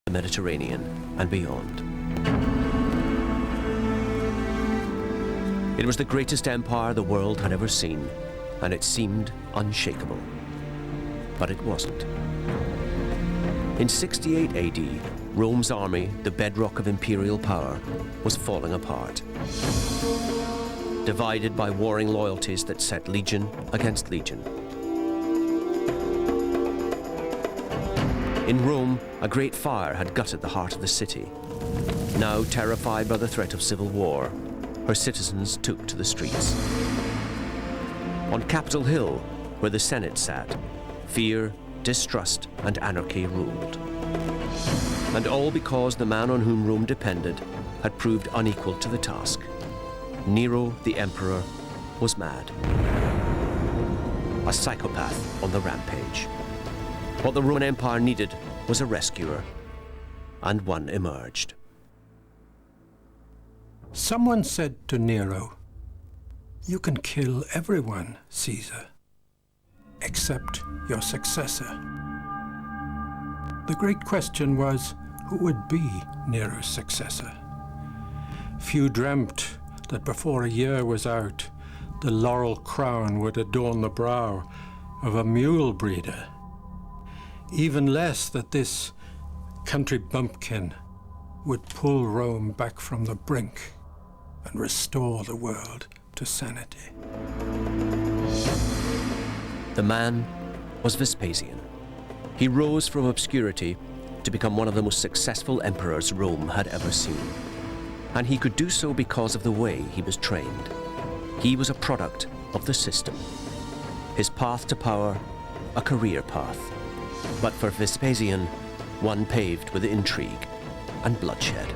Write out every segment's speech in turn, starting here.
the Mediterranean and beyond. It was the greatest empire the world had ever seen, and it seemed unshakable. But it wasn't. In 68 AD, Rome's army, the bedrock of imperial power, was falling apart. Divided by warring loyalties that set legion against legion. In Rome, a great fire had gutted the heart of the city. Now terrified by the threat of civil war, her citizens took to the streets. On Capitol Hill, where the Senate sat, fear, distrust, and anarchy ruled. And all because the man on whom Rome depended had proved unequal to the task. Nero, the emperor, was mad. A psychopath on the rampage. What the Roman Empire needed was a rescuer, and one emerged. Someone said to Nero, "You can kill everyone, Caesar, except your successor." The great question was, who would be Nero's successor? Few dreamt that before a year was out, the laurel crown would adorn the brow of a mule breeder. Even less that this country bumpkin would pull Rome back from the brink and restore the world to sanity. The man was Vespasian. He rose from obscurity to become one of the most successful emperors Rome had ever seen. And he could do so because of the way he was trained. He was a product of the system. His path to power, a career path. But for Vespasian, one paved with intrigue and bloodshed.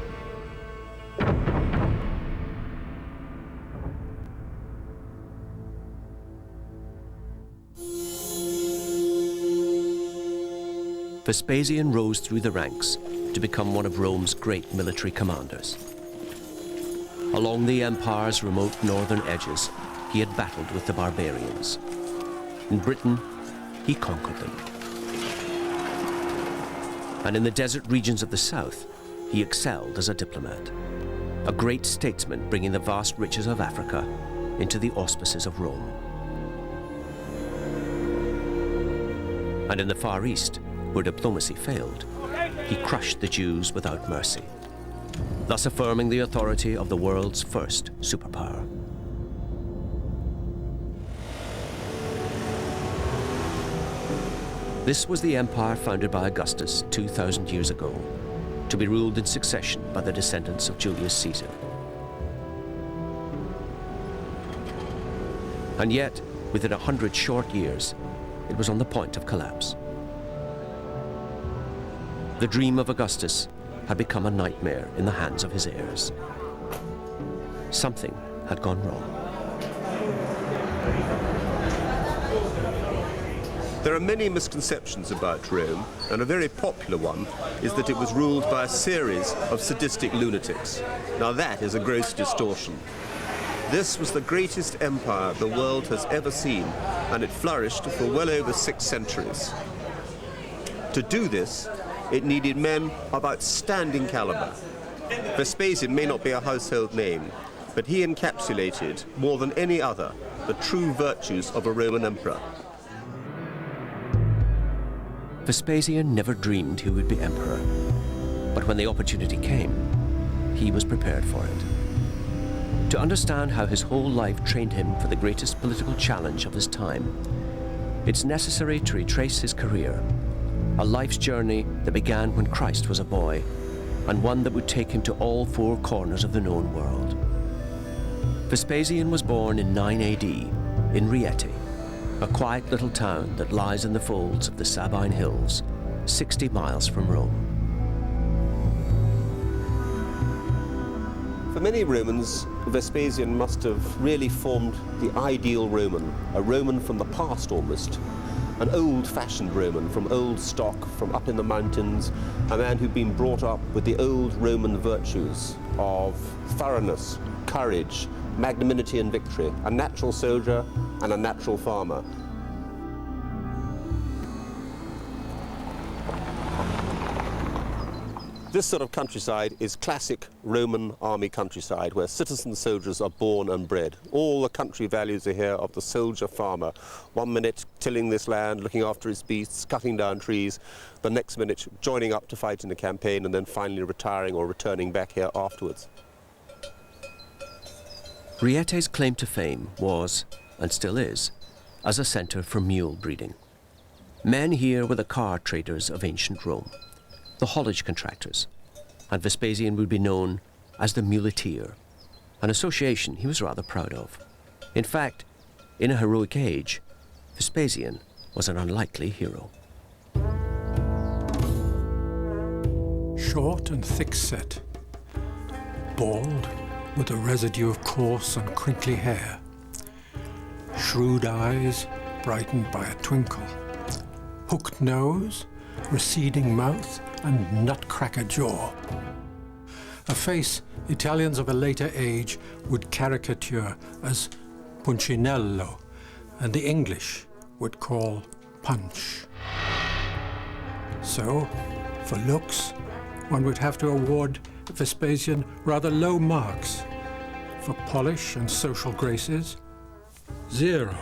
Vespasian rose through the ranks to become one of Rome's great military commanders. Along the empire's remote northern edges, he had battled with the barbarians. In Britain, he conquered them. And in the desert regions of the south, he excelled as a diplomat, a great statesman bringing the vast riches of Africa into the auspices of Rome. And in the Far East, where diplomacy failed, he crushed the Jews without mercy, thus affirming the authority of the world's first superpower. This was the empire founded by Augustus 2,000 years ago, to be ruled in succession by the descendants of Julius Caesar. And yet, within 100 short years, it was on the point of collapse. The dream of Augustus had become a nightmare in the hands of his heirs. Something had gone wrong. There are many misconceptions about Rome, and a very popular one is that it was ruled by a series of sadistic lunatics. Now that is a gross distortion. This was the greatest empire the world has ever seen, and it flourished for well over 6 centuries. To do this, it needed men of outstanding caliber. Vespasian may not be a household name, but he encapsulated, more than any other, the true virtues of a Roman emperor. Vespasian never dreamed he would be emperor, but when the opportunity came, he was prepared for it. To understand how his whole life trained him for the greatest political challenge of his time, it's necessary to retrace his career, a life's journey that began when Christ was a boy, and one that would take him to all 4 corners of the known world. Vespasian was born in 9 AD in Rieti, a quiet little town that lies in the folds of the Sabine Hills, 60 miles from Rome. For many Romans, Vespasian must have really formed the ideal Roman, a Roman from the past almost, an old-fashioned Roman from old stock, from up in the mountains, a man who'd been brought up with the old Roman virtues of thoroughness, courage, magnanimity and victory, a natural soldier and a natural farmer. This sort of countryside is classic Roman army countryside, where citizen soldiers are born and bred. All the country values are here of the soldier farmer. 1 minute tilling this land, looking after his beasts, cutting down trees, the next minute joining up to fight in a campaign, and then finally retiring or returning back here afterwards. Riete's claim to fame was, and still is, as a centre for mule breeding. Men here were the car traders of ancient Rome, the haulage contractors, and Vespasian would be known as the muleteer, an association he was rather proud of. In fact, in a heroic age, Vespasian was an unlikely hero. Short and thick-set, bald, with a residue of coarse and crinkly hair, shrewd eyes brightened by a twinkle, hooked nose, receding mouth, and nutcracker jaw. A face Italians of a later age would caricature as Punchinello, and the English would call punch. So, for looks, one would have to award Vespasian rather low marks. For polish and social graces, 0.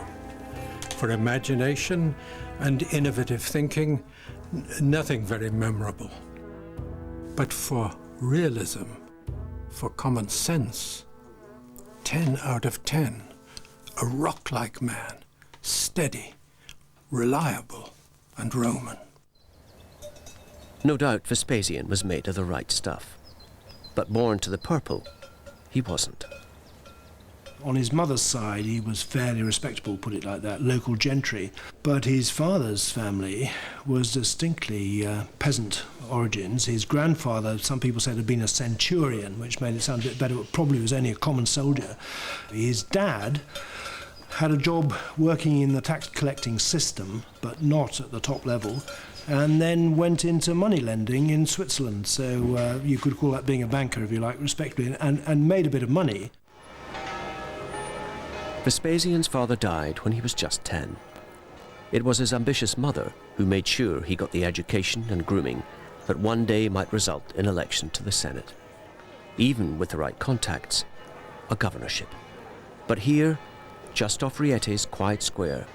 For imagination and innovative thinking, nothing very memorable. But for realism, for common sense, 10 out of 10. A rock-like man, steady, reliable, and Roman. No doubt Vespasian was made of the right stuff, but born to the purple, he wasn't. On his mother's side, he was fairly respectable, put it like that, local gentry. But his father's family was distinctly peasant origins. His grandfather, some people said, had been a centurion, which made it sound a bit better, but probably was only a common soldier. His dad had a job working in the tax collecting system, but not at the top level, and then went into money lending in Switzerland. So you could call that being a banker, if you like, respectably, and made a bit of money. Vespasian's father died when he was just 10. It was his ambitious mother who made sure he got the education and grooming that one day might result in election to the Senate. Even with the right contacts, a governorship. But here, just off Riete's quiet square,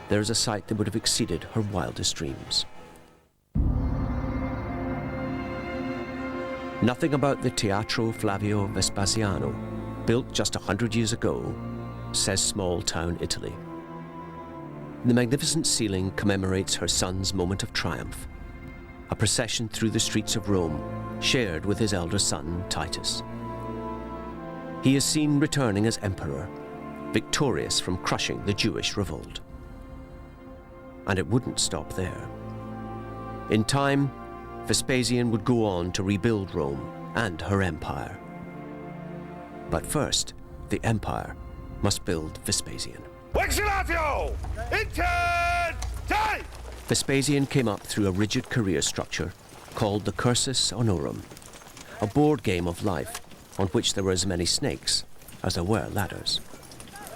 there is a sight that would have exceeded her wildest dreams. Nothing about the Teatro Flavio Vespasiano, built just 100 years ago, says small-town Italy. The magnificent ceiling commemorates her son's moment of triumph, a procession through the streets of Rome, shared with his elder son, Titus. He is seen returning as emperor, victorious from crushing the Jewish revolt. And it wouldn't stop there. In time, Vespasian would go on to rebuild Rome and her empire. But first, the empire must build Vespasian. Vespasian came up through a rigid career structure called the cursus honorum, a board game of life on which there were as many snakes as there were ladders.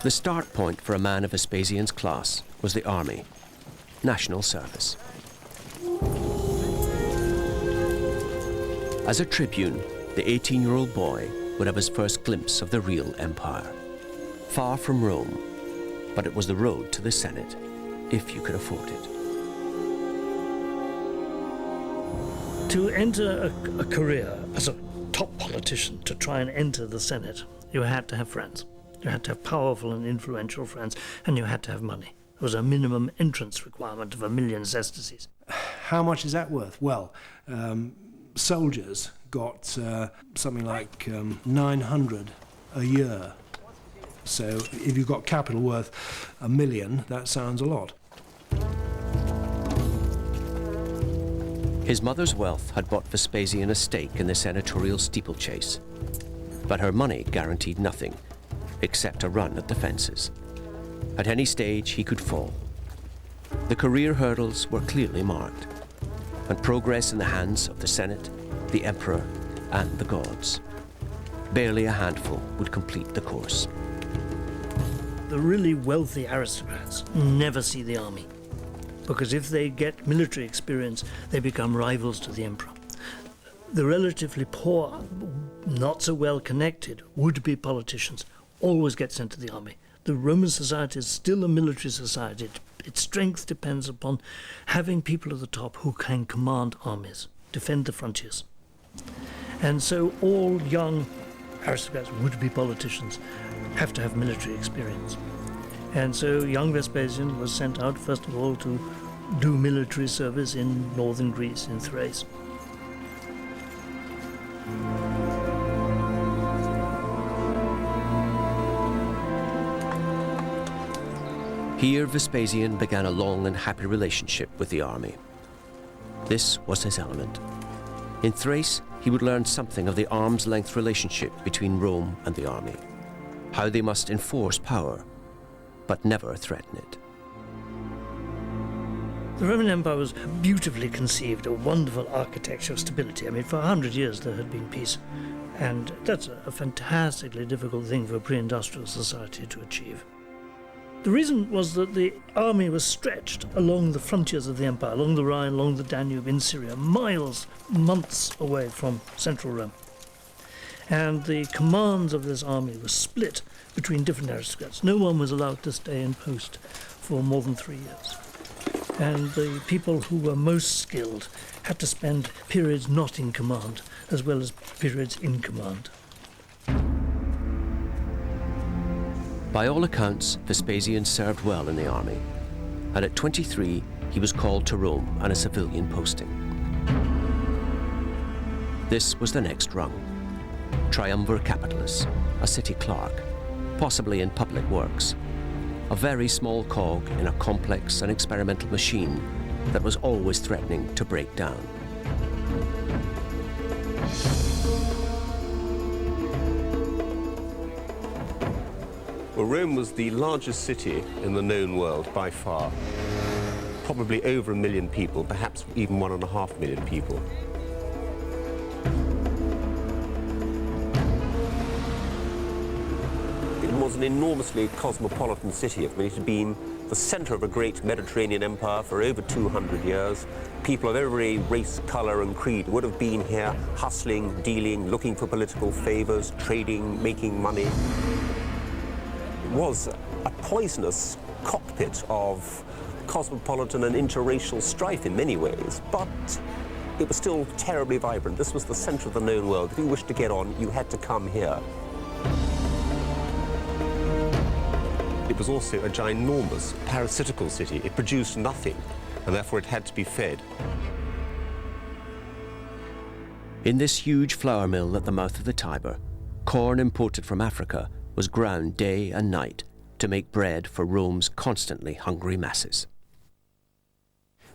The start point for a man of Vespasian's class was the army, national service. As a tribune, the 18-year-old boy would have his first glimpse of the real empire. Far from Rome, but it was the road to the Senate, if you could afford it. To enter a career as a top politician, to try and enter the Senate, you had to have friends. You had to have powerful and influential friends, and you had to have money. There was a minimum entrance requirement of 1 million sesterces. How much is that worth? Well, soldiers got something like 900 a year. So if you've got capital worth 1 million, that sounds a lot. His mother's wealth had bought Vespasian a stake in the senatorial steeplechase, but her money guaranteed nothing except a run at the fences. At any stage he could fall. The career hurdles were clearly marked, and progress in the hands of the Senate, the Emperor, and the gods. Barely a handful would complete the course. The really wealthy aristocrats never see the army, because if they get military experience, they become rivals to the emperor. the relatively poor, not so well connected, would-be politicians always get sent to the army. The Roman society is still a military society. Its strength depends upon having people at the top who can command armies, defend the frontiers. And so all young aristocrats, would-be politicians, have to have military experience. And so young Vespasian was sent out, first of all, to do military service in northern Greece, in Thrace. Here Vespasian began a long and happy relationship with the army. This was his element. In Thrace, he would learn something of the arm's-length relationship between Rome and the army, how they must enforce power, but never threaten it. The Roman Empire was beautifully conceived, a wonderful architecture of stability. I mean, for 100 years there had been peace, and that's a fantastically difficult thing for a pre-industrial society to achieve. The reason was that the army was stretched along the frontiers of the empire, along the Rhine, along the Danube, in Syria, miles, months away from central Rome. And the commands of this army were split between different aristocrats. No one was allowed to stay in post for more than 3 years. And the people who were most skilled had to spend periods not in command, as well as periods in command. By all accounts, Vespasian served well in the army, and at 23 he was called to Rome on a civilian posting. This was the next rung. Triumvir Capitalis, a city clerk, possibly in public works, a very small cog in a complex and experimental machine that was always threatening to break down. Well, Rome was the largest city in the known world by far. Probably over 1 million people, perhaps even 1.5 million people. It was an enormously cosmopolitan city. I mean, it had been the center of a great Mediterranean empire for over 200 years. People of every race, color, and creed would have been here hustling, dealing, looking for political favors, trading, making money. It was a poisonous cockpit of cosmopolitan and interracial strife in many ways, but it was still terribly vibrant. This was the center of the known world. If you wished to get on, you had to come here. It was also a ginormous, parasitical city. It produced nothing, and therefore it had to be fed. In this huge flour mill at the mouth of the Tiber, corn imported from Africa was ground day and night to make bread for Rome's constantly hungry masses.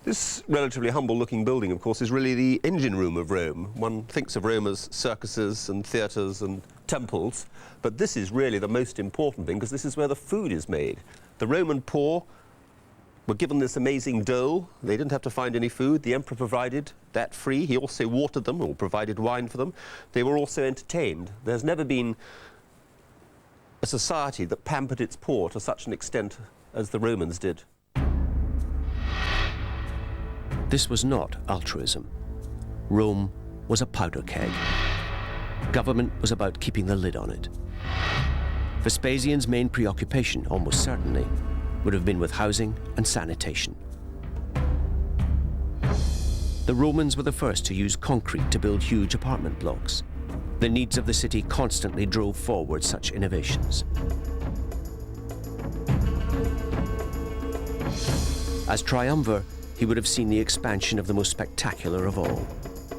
This relatively humble-looking building, of course, is really the engine room of Rome. One thinks of Rome as circuses and theatres and temples, but this is really the most important thing because this is where the food is made. The Roman poor were given this amazing dole. They didn't have to find any food. The emperor provided that free. He also watered them or provided wine for them. They were also entertained. There's never been a society that pampered its poor to such an extent as the Romans did. This was not altruism. Rome was a powder keg. Government was about keeping the lid on it. Vespasian's main preoccupation, almost certainly, would have been with housing and sanitation. The Romans were the first to use concrete to build huge apartment blocks. The needs of the city constantly drove forward such innovations. As triumvir, he would have seen the expansion of the most spectacular of all,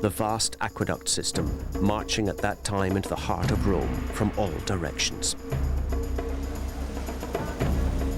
the vast aqueduct system marching at that time into the heart of Rome from all directions.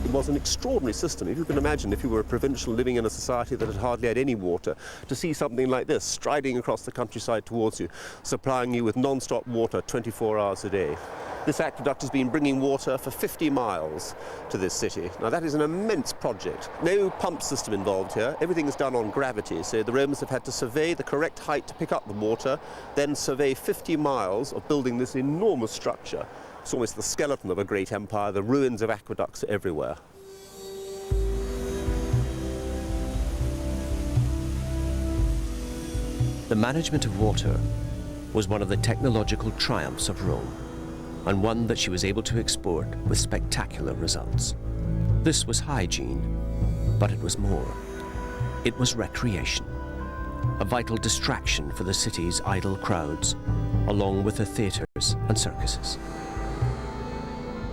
It was an extraordinary system. If you can imagine, if you were a provincial living in a society that had hardly had any water, to see something like this striding across the countryside towards you, supplying you with non-stop water 24 hours a day. This aqueduct has been bringing water for 50 miles to this city. Now that is an immense project. No pump system involved here. Everything is done on gravity. So the Romans have had to survey the correct height to pick up the water, then survey 50 miles of building this enormous structure. It's almost the skeleton of a great empire. The ruins of aqueducts are everywhere. The management of water was one of the technological triumphs of Rome, and one that she was able to export with spectacular results. This was hygiene, but it was more. It was recreation, a vital distraction for the city's idle crowds, along with the theatres and circuses.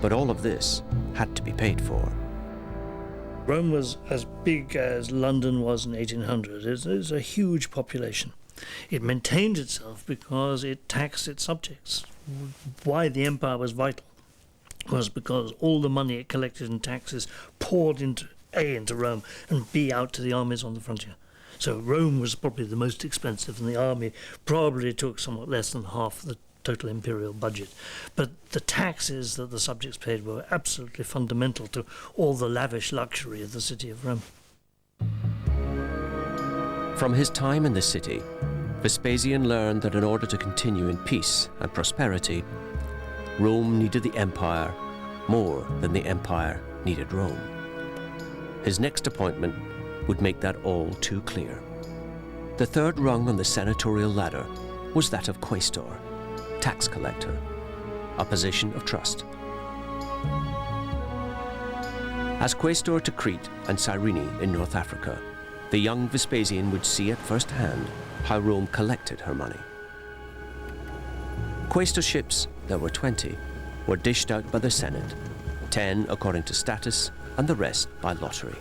But all of this had to be paid for. Rome was as big as London was in 1800. It was a huge population. It maintained itself because it taxed its subjects. Why the empire was vital was because all the money it collected in taxes poured into Rome and B, out to the armies on the frontier. So Rome was probably the most expensive, and the army probably took somewhat less than half the total imperial budget. But the taxes that the subjects paid were absolutely fundamental to all the lavish luxury of the city of Rome. From his time in the city, Vespasian learned that in order to continue in peace and prosperity, Rome needed the empire more than the empire needed Rome. His next appointment would make that all too clear. The third rung on the senatorial ladder was that of quaestor, tax collector, a position of trust. As quaestor to Crete and Cyrene in North Africa, the young Vespasian would see at first hand how Rome collected her money. Quaestorships, there were 20, were dished out by the Senate, 10 according to status, and the rest by lottery.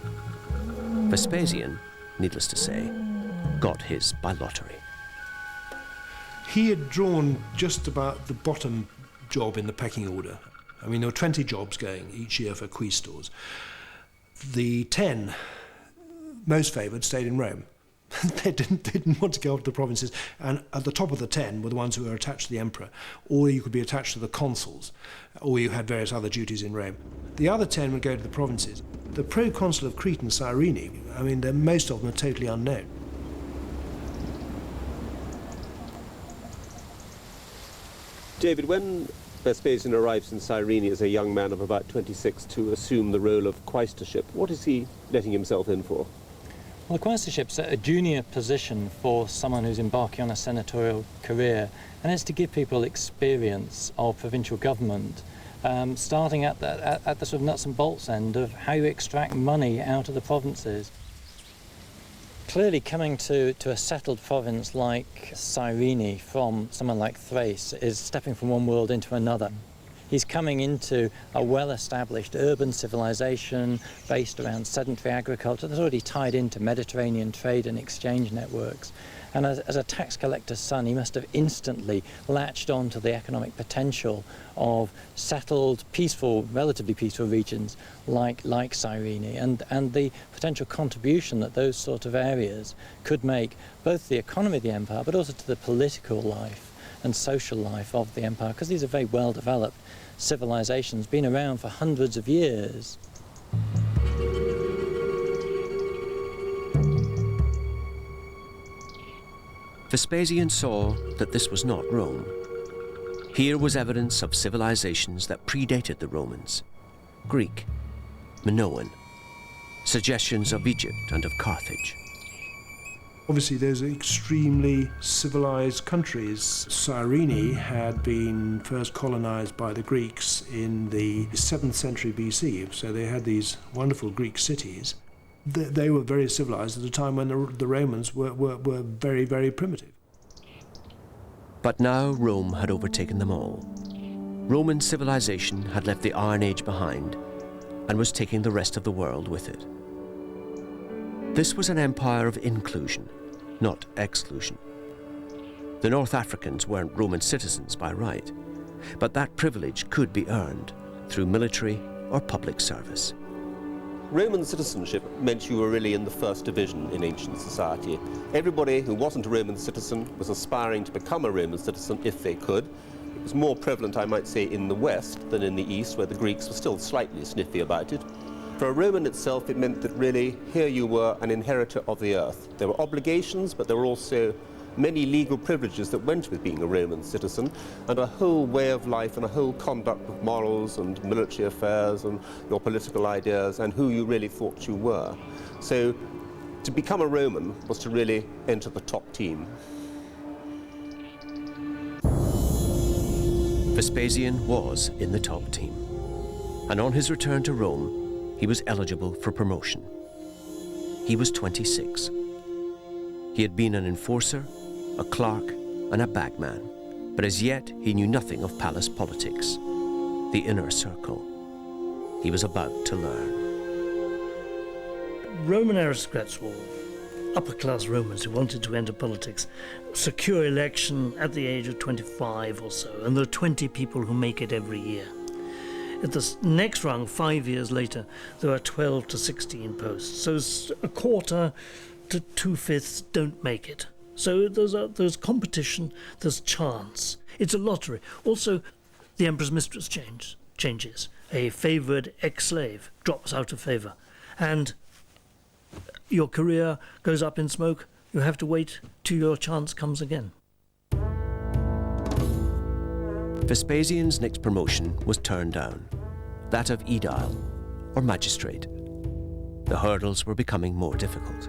Vespasian, needless to say, got his by lottery. He had drawn just about the bottom job in the pecking order. I mean, there were 20 jobs going each year for quaestors. The 10 most favoured stayed in Rome. They didn't want to go up to the provinces, and at the top of the 10 were the ones who were attached to the emperor, or you could be attached to the consuls, or you had various other duties in Rome. The other 10 would go to the provinces. The proconsul of Crete and Cyrene, I mean, most of them are totally unknown. David, when Vespasian arrives in Cyrene as a young man of about 26 to assume the role of quaestorship, what is he letting himself in for? Well, the quaestorship's a junior position for someone who's embarking on a senatorial career, and it's to give people experience of provincial government, starting at the sort of nuts and bolts end of how you extract money out of the provinces. Clearly, coming to a settled province like Cyrene from someone like Thrace is stepping from one world into another. He's coming into a well-established urban civilization based around sedentary agriculture that's already tied into Mediterranean trade and exchange networks. And as a tax collector's son, he must have instantly latched on to the economic potential of settled, peaceful, relatively peaceful regions like Cyrene, and the potential contribution that those sort of areas could make both to the economy of the empire, but also to the political life and social life of the empire, because these are very well-developed civilizations, been around for hundreds of years. Vespasian saw that this was not Rome. Here was evidence of civilizations that predated the Romans: Greek, Minoan, suggestions of Egypt and of Carthage. Obviously, those are extremely civilized countries. Cyrene had been first colonized by the Greeks in the 7th century BC, so they had these wonderful Greek cities. They were very civilized at a time when the Romans were very, very primitive. But now Rome had overtaken them all. Roman civilization had left the Iron Age behind and was taking the rest of the world with it. This was an empire of inclusion, not exclusion. The North Africans weren't Roman citizens by right, but that privilege could be earned through military or public service. Roman citizenship meant you were really in the first division in ancient society. Everybody who wasn't a Roman citizen was aspiring to become a Roman citizen if they could. It was more prevalent, I might say, in the West than in the East, where the Greeks were still slightly sniffy about it. For a Roman itself, it meant that really here you were an inheritor of the earth. There were obligations, but there were also many legal privileges that went with being a Roman citizen, and a whole way of life and a whole conduct of morals and military affairs and your political ideas and who you really thought you were. So to become a Roman was to really enter the top team. Vespasian was in the top team, and on his return to Rome, he was eligible for promotion. He was 26. He had been an enforcer, a clerk, and a bagman, but as yet he knew nothing of palace politics, the inner circle. He was about to learn. Roman aristocrats, or upper-class Romans who wanted to enter politics, secure election at the age of 25 or so, and there are 20 people who make it every year. At the next rung, 5 years later, there are 12 to 16 posts. So a quarter to 2/5 don't make it. So there's competition, there's chance. It's a lottery. Also, the emperor's mistress changes. A favoured ex-slave drops out of favour, and your career goes up in smoke. You have to wait till your chance comes again. Vespasian's next promotion was turned down, that of aedile, or magistrate. The hurdles were becoming more difficult.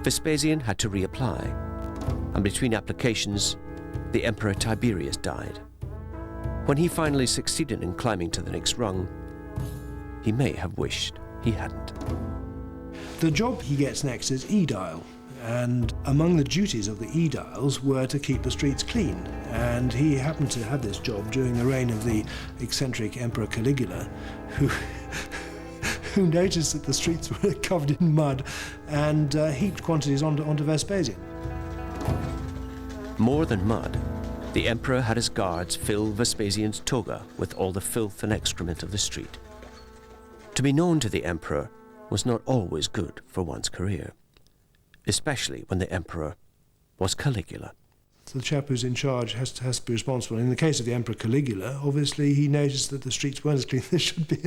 Vespasian had to reapply, and between applications, the Emperor Tiberius died. When he finally succeeded in climbing to the next rung, he may have wished he hadn't. The job he gets next is aedile, and among the duties of the aediles were to keep the streets clean. And he happened to have this job during the reign of the eccentric Emperor Caligula, who noticed that the streets were covered in mud and heaped quantities onto Vespasian. More than mud, the emperor had his guards fill Vespasian's toga with all the filth and excrement of the street. To be known to the emperor was not always good for one's career, especially when the emperor was Caligula. So the chap who's in charge has to be responsible. In the case of the Emperor Caligula, obviously he noticed that the streets weren't as clean as they should be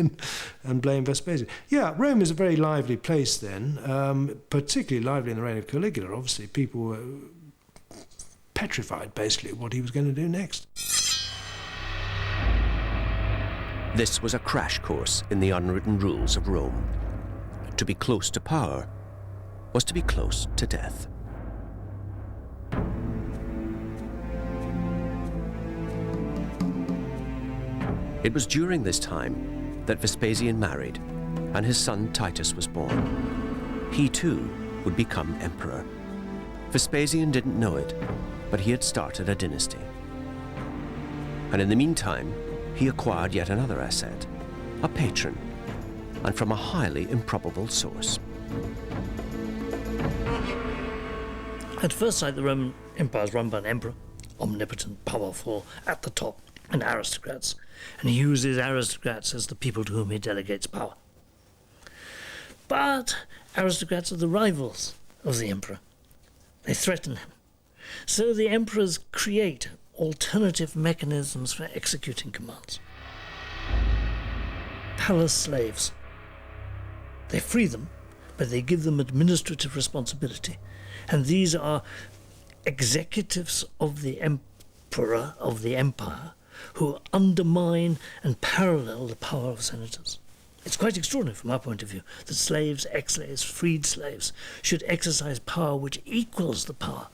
and blamed Vespasian. Yeah, Rome is a very lively place then, particularly lively in the reign of Caligula. Obviously people were petrified, basically, what he was going to do next. This was a crash course in the unwritten rules of Rome. To be close to power was to be close to death. It was during this time that Vespasian married, and his son Titus was born. He too would become emperor. Vespasian didn't know it, but he had started a dynasty. And in the meantime, he acquired yet another asset, a patron, and from a highly improbable source. At first sight, the Roman Empire is run by an emperor, omnipotent, powerful, at the top, and aristocrats. And he uses aristocrats as the people to whom he delegates power. But aristocrats are the rivals of the emperor. They threaten him. So the emperors create alternative mechanisms for executing commands. Palace slaves. They free them, but they give them administrative responsibility. And these are executives of the emperor, of the empire, who undermine and parallel the power of senators. It's quite extraordinary from our point of view that slaves, ex-slaves, freed slaves should exercise power which equals the power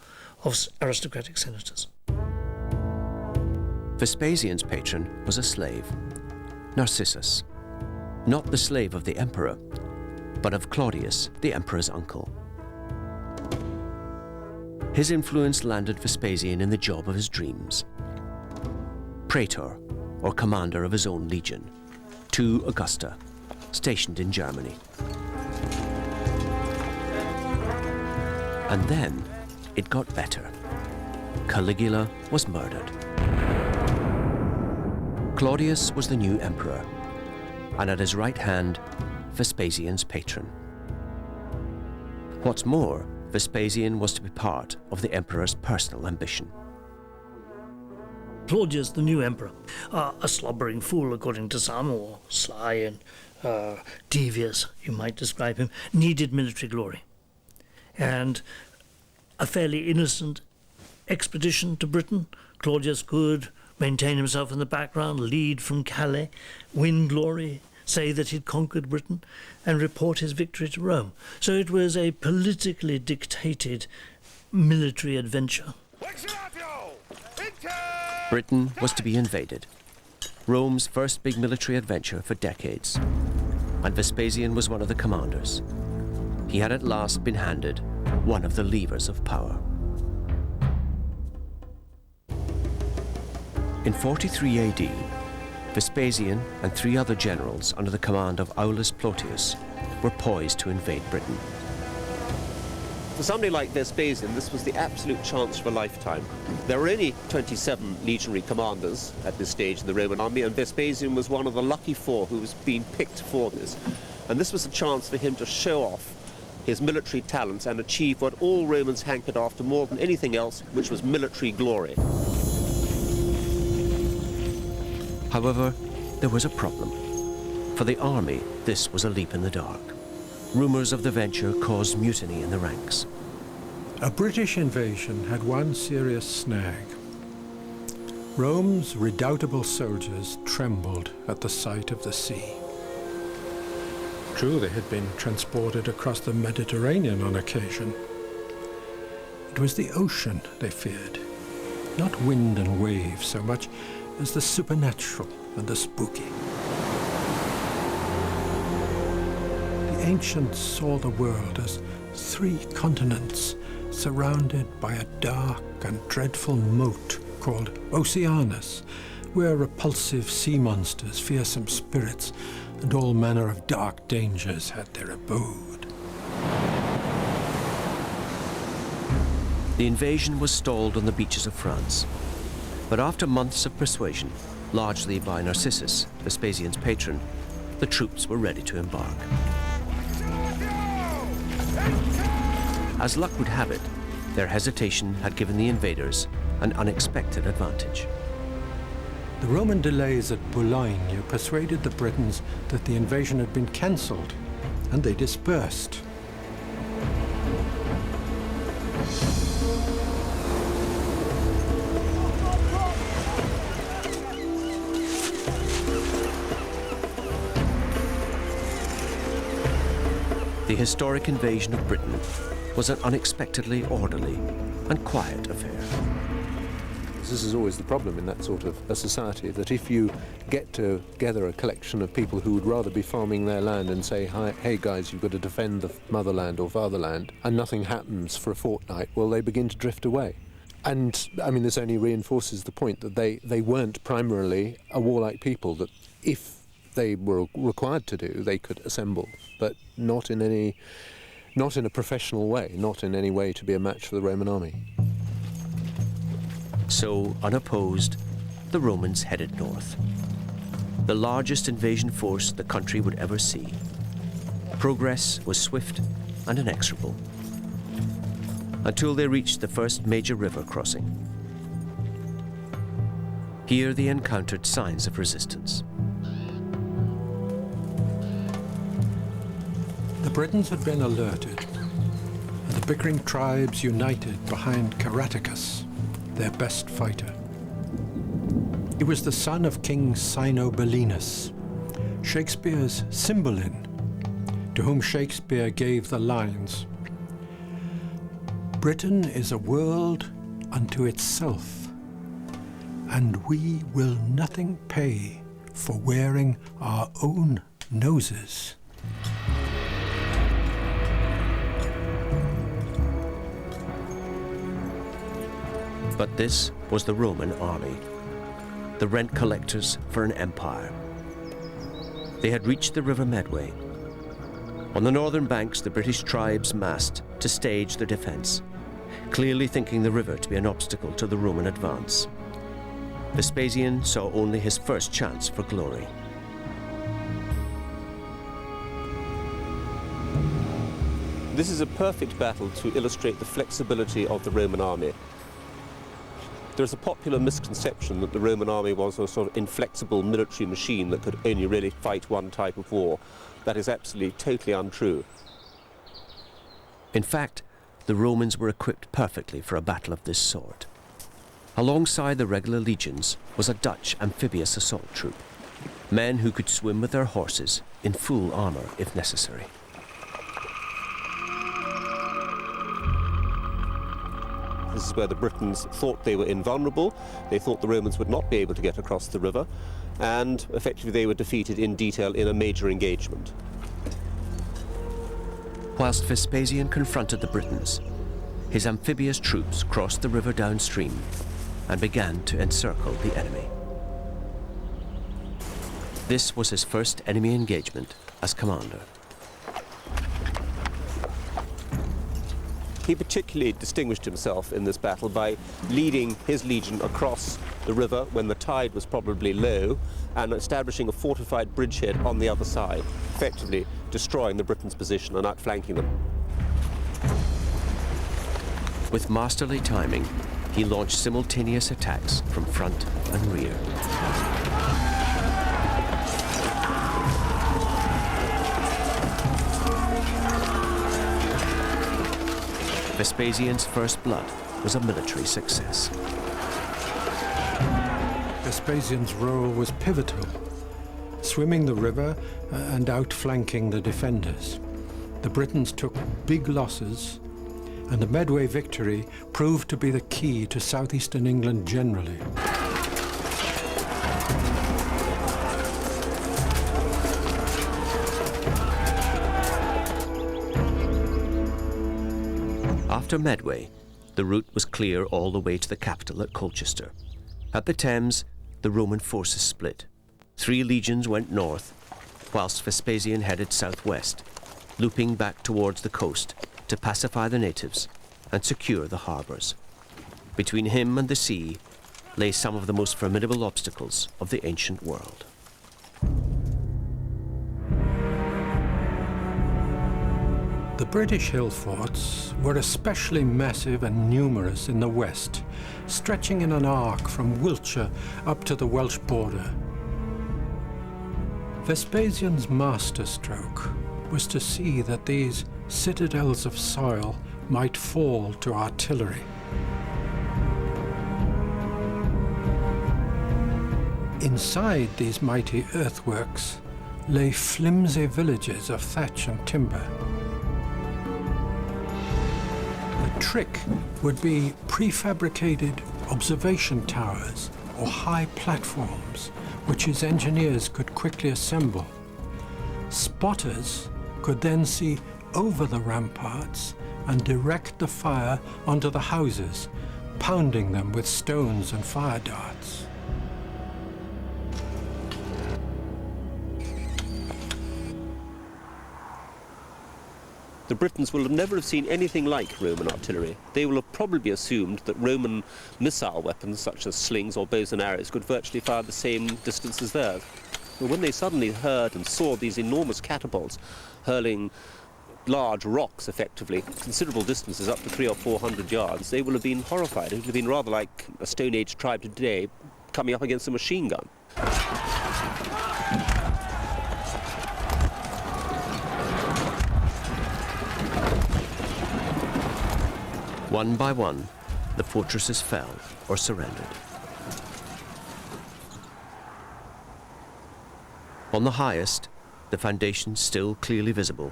of aristocratic senators. Vespasian's patron was a slave, Narcissus, not the slave of the emperor, but of Claudius, the emperor's uncle. His influence landed Vespasian in the job of his dreams. Praetor, or commander of his own legion, to Augusta, stationed in Germany. And then it got better. Caligula was murdered. Claudius was the new emperor, and at his right hand, Vespasian's patron. What's more, Vespasian was to be part of the emperor's personal ambition. Claudius, the new emperor, a slobbering fool according to some, or sly and devious, you might describe him, needed military glory. And a fairly innocent expedition to Britain, Claudius could maintain himself in the background, lead from Calais, win glory, say that he'd conquered Britain, and report his victory to Rome. So it was a politically dictated military adventure. Britain was to be invaded, Rome's first big military adventure for decades, and Vespasian was one of the commanders. He had at last been handed one of the levers of power. In 43 AD, Vespasian and 3 other generals under the command of Aulus Plautius were poised to invade Britain. For somebody like Vespasian, this was the absolute chance of a lifetime. There were only 27 legionary commanders at this stage in the Roman army, and Vespasian was one of the lucky 4 who was being picked for this. And this was a chance for him to show off his military talents and achieve what all Romans hankered after more than anything else, which was military glory. However, there was a problem. For the army, this was a leap in the dark. Rumours of the venture caused mutiny in the ranks. A British invasion had one serious snag. Rome's redoubtable soldiers trembled at the sight of the sea. True, they had been transported across the Mediterranean on occasion. It was the ocean they feared, not wind and waves so much as the supernatural and the spooky. The ancients saw the world as 3 continents surrounded by a dark and dreadful moat called Oceanus, where repulsive sea monsters, fearsome spirits, and all manner of dark dangers had their abode. The invasion was stalled on the beaches of France. But after months of persuasion, largely by Narcissus, Vespasian's patron, the troops were ready to embark. As luck would have it, their hesitation had given the invaders an unexpected advantage. The Roman delays at Boulogne persuaded the Britons that the invasion had been cancelled, and they dispersed. The historic invasion of Britain was an unexpectedly orderly and quiet affair. This is always the problem in that sort of a society, that if you get together a collection of people who would rather be farming their land and say, hey guys, you've got to defend the motherland or fatherland, and nothing happens for a fortnight, well, they begin to drift away. And, I mean, this only reinforces the point that they weren't primarily a warlike people, that if they were required to do, they could assemble, but not in a professional way, not in any way to be a match for the Roman army. So, unopposed, the Romans headed north. The largest invasion force the country would ever see. Progress was swift and inexorable, until they reached the first major river crossing. Here they encountered signs of resistance. The Britons had been alerted, and the bickering tribes united behind Caraticus, their best fighter. He was the son of King Sinobelinus, Shakespeare's Cymbeline, to whom Shakespeare gave the lines, "Britain is a world unto itself, and we will nothing pay for wearing our own noses." But this was the Roman army, the rent collectors for an empire. They had reached the River Medway. On the northern banks, the British tribes massed to stage their defense, clearly thinking the river to be an obstacle to the Roman advance. Vespasian saw only his first chance for glory. This is a perfect battle to illustrate the flexibility of the Roman army. There's a popular misconception that the Roman army was a sort of inflexible military machine that could only really fight one type of war. That is absolutely, totally untrue. In fact, the Romans were equipped perfectly for a battle of this sort. Alongside the regular legions was a Dutch amphibious assault troop, men who could swim with their horses in full armour if necessary. places where the Britons thought they were invulnerable. They thought the Romans would not be able to get across the river, and effectively they were defeated in detail in a major engagement. Whilst Vespasian confronted the Britons, his amphibious troops crossed the river downstream and began to encircle the enemy. This was his first enemy engagement as commander. He particularly distinguished himself in this battle by leading his legion across the river when the tide was probably low and establishing a fortified bridgehead on the other side, effectively destroying the Britons' position and outflanking them. With masterly timing, he launched simultaneous attacks from front and rear. Vespasian's first blood was a military success. Vespasian's role was pivotal, swimming the river and outflanking the defenders. The Britons took big losses, and the Medway victory proved to be the key to southeastern England generally. After Medway, the route was clear all the way to the capital at Colchester. At the Thames, the Roman forces split. 3 legions went north, whilst Vespasian headed southwest, looping back towards the coast to pacify the natives and secure the harbours. Between him and the sea lay some of the most formidable obstacles of the ancient world. The British hill forts were especially massive and numerous in the west, stretching in an arc from Wiltshire up to the Welsh border. Vespasian's masterstroke was to see that these citadels of soil might fall to artillery. Inside these mighty earthworks lay flimsy villages of thatch and timber. The trick would be prefabricated observation towers or high platforms, which his engineers could quickly assemble. Spotters could then see over the ramparts and direct the fire onto the houses, pounding them with stones and fire darts. The Britons will never have seen anything like Roman artillery. They will have probably assumed that Roman missile weapons, such as slings or bows and arrows, could virtually fire the same distance as theirs. But when they suddenly heard and saw these enormous catapults hurling large rocks, effectively, considerable distances, up to 300 or 400 yards, they will have been horrified. It would have been rather like a Stone Age tribe today coming up against a machine gun. One by one, the fortresses fell or surrendered. On the highest, the foundations still clearly visible,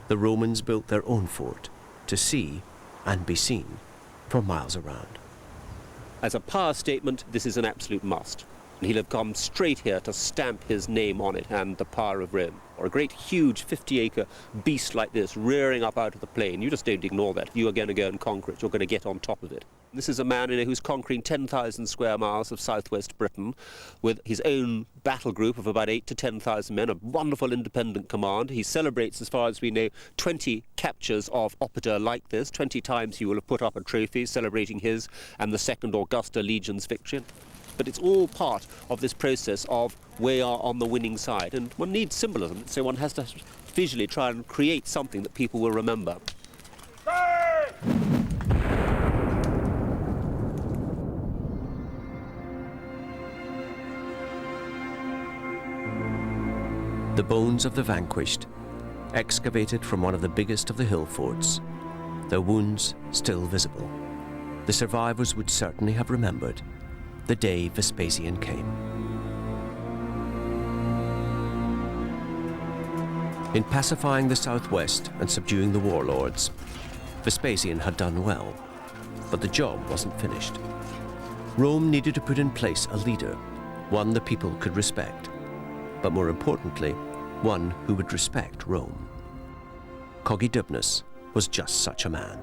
the Romans built their own fort to see and be seen for miles around. As a power statement, this is an absolute must. And he'll have come straight here to stamp his name on it and the power of Rome. Or a great, huge 50-acre beast like this rearing up out of the plain. You just don't ignore that. You are going to go and conquer it. You're going to get on top of it. This is a man who's conquering 10,000 square miles of southwest Britain with his own battle group of about 8,000 to 10,000 men, a wonderful independent command. He celebrates, as far as we know, 20 captures of Opida like this. 20 times he will have put up a trophy celebrating his and the Second Augusta Legion's victory. But it's all part of this process of we are on the winning side. And one needs symbolism, so one has to visually try and create something that people will remember. The bones of the vanquished, excavated from one of the biggest of the hill forts, their wounds still visible. The survivors would certainly have remembered the day Vespasian came. In pacifying the southwest and subduing the warlords, Vespasian had done well. but the job wasn't finished. Rome needed to put in place a leader, one the people could respect, but more importantly, one who would respect Rome. Cogidubnus was just such a man.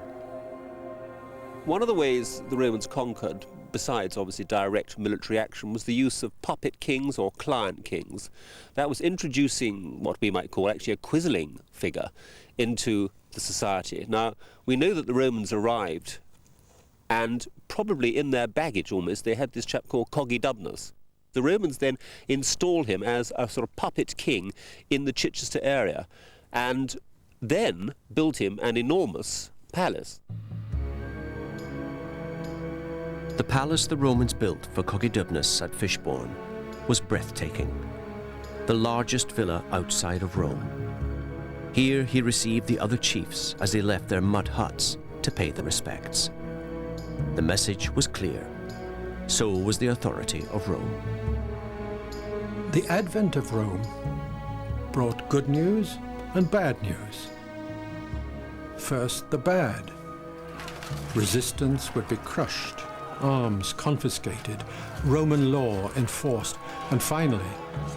One of the ways the Romans conquered, besides obviously direct military action, was the use of puppet kings or client kings. That was introducing what we might call actually a quisling figure into the society. Now, we know that the Romans arrived, and probably in their baggage almost, they had this chap called Cogidubnus. The Romans then install him as a sort of puppet king in the Chichester area, and then built him an enormous palace. The palace the Romans built for Cogidubnus at Fishbourne was breathtaking, the largest villa outside of Rome. Here he received the other chiefs as they left their mud huts to pay their respects. The message was clear. So was the authority of Rome. The advent of Rome brought good news and bad news. First, the bad. Resistance would be crushed, arms confiscated, Roman law enforced, and finally,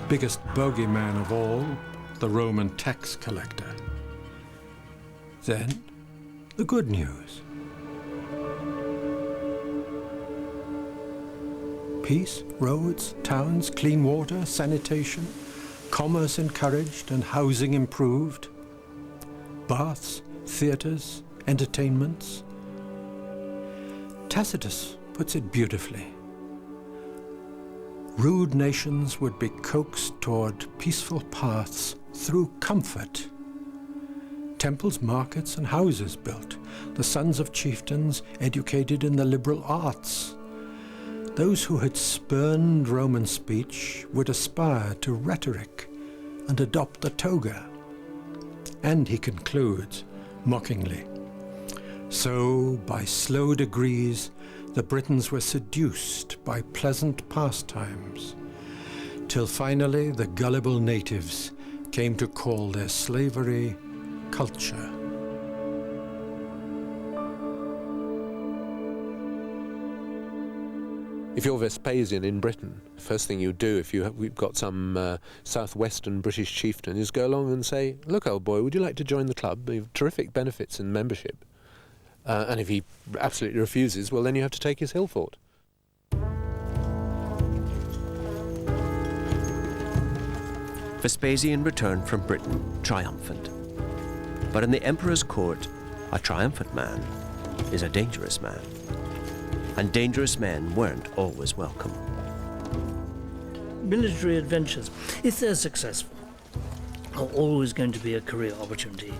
biggest bogeyman of all, the Roman tax collector. Then, the good news. Peace, roads, towns, clean water, sanitation, commerce encouraged and housing improved, baths, theatres, entertainments. Tacitus puts it beautifully. Rude nations would be coaxed toward peaceful paths through comfort. Temples, markets, and houses built, the sons of chieftains educated in the liberal arts. Those who had spurned Roman speech would aspire to rhetoric and adopt the toga. And he concludes, mockingly, so by slow degrees the Britons were seduced by pleasant pastimes, till finally the gullible natives came to call their slavery culture. If you're Vespasian in Britain, first thing you do if we've got some southwestern British chieftain is go along and say, look, old boy, would you like to join the club? You have terrific benefits in membership. And if he absolutely refuses, well, then you have to take his hill fort. Vespasian returned from Britain triumphant. But in the emperor's court, a triumphant man is a dangerous man. And dangerous men weren't always welcome. Military adventures, if they're successful, are always going to be a career opportunity.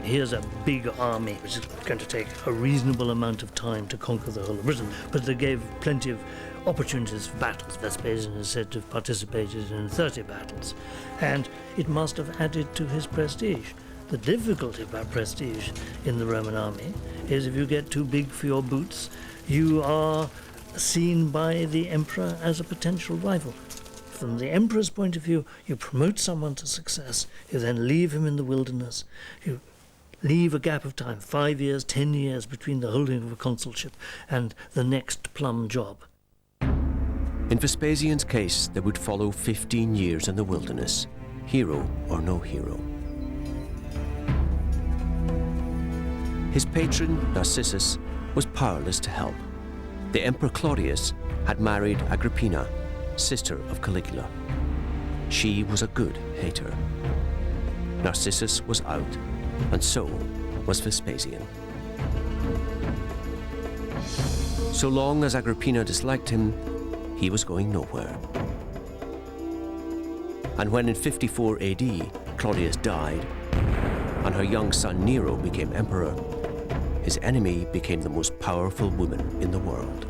Here's a big army which is going to take a reasonable amount of time to conquer the whole of Britain, but they gave plenty of opportunities for battles. Vespasian is said to have participated in 30 battles, and it must have added to his prestige. The difficulty about prestige in the Roman army is if you get too big for your boots, you are seen by the emperor as a potential rival. From the emperor's point of view, you promote someone to success, you then leave him in the wilderness, you leave a gap of time, 5 years, 10 years between the holding of a consulship and the next plum job. In Vespasian's case, there would follow 15 years in the wilderness, hero or no hero. His patron, Narcissus, was powerless to help. The Emperor Claudius had married Agrippina, sister of Caligula. She was a good hater. Narcissus was out, and so was Vespasian. So long as Agrippina disliked him, he was going nowhere. And when in 54 AD Claudius died, and her young son Nero became emperor, his enemy became the most powerful woman in the world.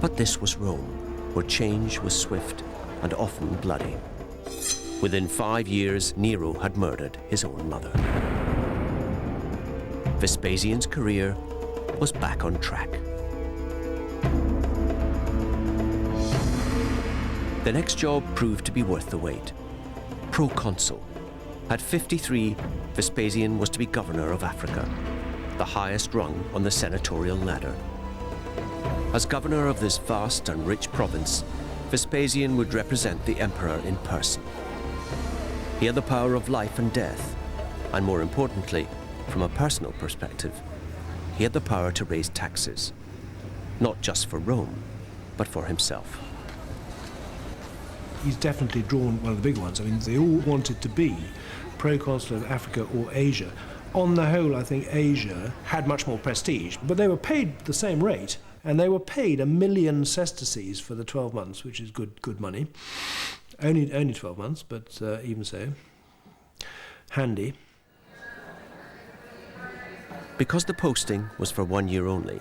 But this was Rome, where change was swift and often bloody. Within 5 years, Nero had murdered his own mother. Vespasian's career was back on track. The next job proved to be worth the wait. Proconsul. At 53, Vespasian was to be governor of Africa, the highest rung on the senatorial ladder. As governor of this vast and rich province, Vespasian would represent the emperor in person. He had the power of life and death, and more importantly, from a personal perspective, he had the power to raise taxes, not just for Rome, but for himself. He's definitely drawn one of the big ones. I mean, they all wanted to be proconsul of Africa or Asia. On the whole, I think Asia had much more prestige, but they were paid the same rate, and they were paid 1 million sesterces for the 12 months, which is good money. Only 12 months, but even so, handy. Because the posting was for 1 year only,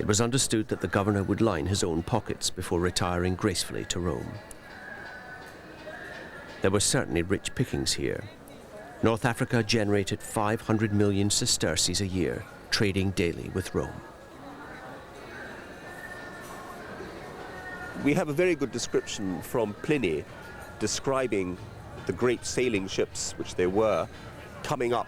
it was understood that the governor would line his own pockets before retiring gracefully to Rome. There were certainly rich pickings here. North Africa generated 500 million sesterces a year, trading daily with Rome. We have a very good description from Pliny describing the great sailing ships, which they were, coming up